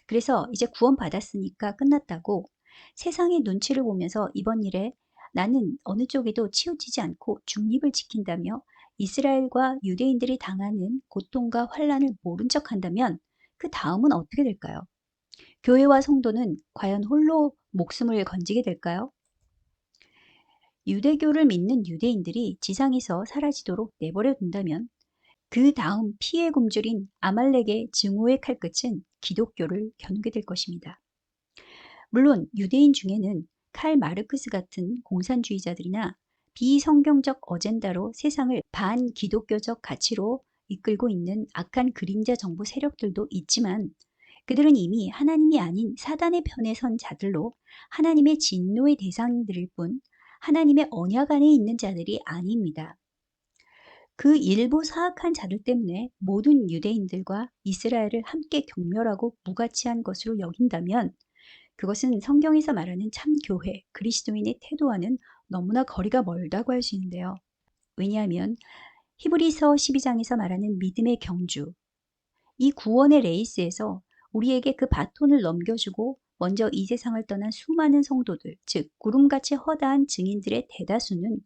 [SPEAKER 1] 그래서 이제 구원받았으니까 끝났다고 세상의 눈치를 보면서 이번 일에 나는 어느 쪽에도 치우치지 않고 중립을 지킨다며 이스라엘과 유대인들이 당하는 고통과 환란을 모른 척한다면 그 다음은 어떻게 될까요? 교회와 성도는 과연 홀로 목숨을 건지게 될까요? 유대교를 믿는 유대인들이 지상에서 사라지도록 내버려 둔다면 그 다음 피해 굶주린 아말렉의 증오의 칼끝은 기독교를 겨누게 될 것입니다. 물론 유대인 중에는 칼 마르크스 같은 공산주의자들이나 비성경적 어젠다로 세상을 반기독교적 가치로 이끌고 있는 악한 그림자 정부 세력들도 있지만, 그들은 이미 하나님이 아닌 사단의 편에 선 자들로 하나님의 진노의 대상들일 뿐 하나님의 언약 안에 있는 자들이 아닙니다. 그 일부 사악한 자들 때문에 모든 유대인들과 이스라엘을 함께 경멸하고 무가치한 것으로 여긴다면 그것은 성경에서 말하는 참 교회, 그리스도인의 태도와는 너무나 거리가 멀다고 할 수 있는데요. 왜냐하면 히브리서 12장에서 말하는 믿음의 경주, 이 구원의 레이스에서 우리에게 그 바톤을 넘겨주고 먼저 이 세상을 떠난 수많은 성도들, 즉 구름같이 허다한 증인들의 대다수는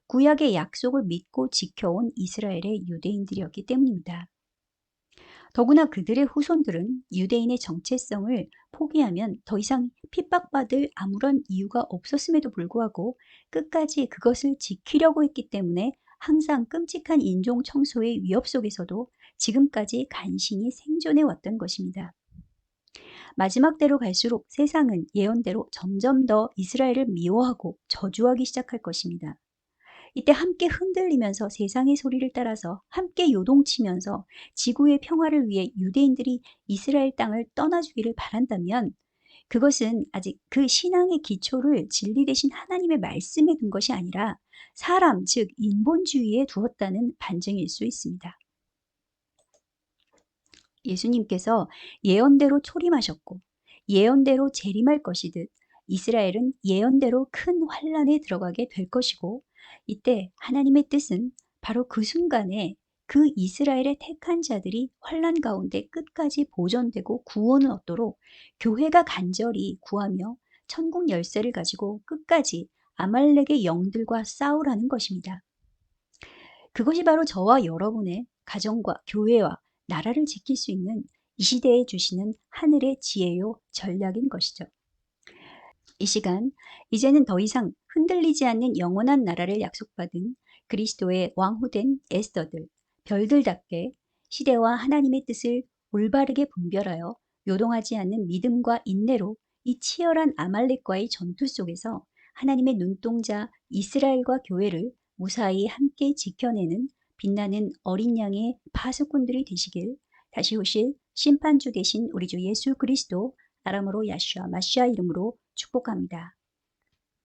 [SPEAKER 1] 구약의 약속을 믿고 지켜온 이스라엘의 유대인들이었기 때문입니다. 더구나 그들의 후손들은 유대인의 정체성을 포기하면 더 이상 핍박받을 아무런 이유가 없었음에도 불구하고 끝까지 그것을 지키려고 했기 때문에 항상 끔찍한 인종 청소의 위협 속에서도 지금까지 간신히 생존해 왔던 것입니다. 마지막 때로 갈수록 세상은 예언대로 점점 더 이스라엘을 미워하고 저주하기 시작할 것입니다. 이때 함께 흔들리면서 세상의 소리를 따라서 함께 요동치면서 지구의 평화를 위해 유대인들이 이스라엘 땅을 떠나주기를 바란다면 그것은 아직 그 신앙의 기초를 진리 대신 하나님의 말씀에 둔 것이 아니라 사람, 즉 인본주의에 두었다는 반증일 수 있습니다. 예수님께서 예언대로 초림하셨고 예언대로 재림할 것이듯 이스라엘은 예언대로 큰 환란에 들어가게 될 것이고, 이때 하나님의 뜻은 바로 그 순간에 그 이스라엘의 택한 자들이 환란 가운데 끝까지 보존되고 구원을 얻도록 교회가 간절히 구하며 천국 열쇠를 가지고 끝까지 아말렉의 영들과 싸우라는 것입니다. 그것이 바로 저와 여러분의 가정과 교회와 나라를 지킬 수 있는 이 시대에 주시는 하늘의 지혜요 전략인 것이죠. 이 시간 이제는 더 이상 흔들리지 않는 영원한 나라를 약속받은 그리스도의 왕후된 에스더들, 별들답게 시대와 하나님의 뜻을 올바르게 분별하여 요동하지 않는 믿음과 인내로 이 치열한 아말렉과의 전투 속에서 하나님의 눈동자 이스라엘과 교회를 무사히 함께 지켜내는 빛나는 어린 양의 파수꾼들이 되시길 다시 오실 심판주 되신 우리 주 예수 그리스도 아람으로 야슈아 마시아 이름으로 축복합니다.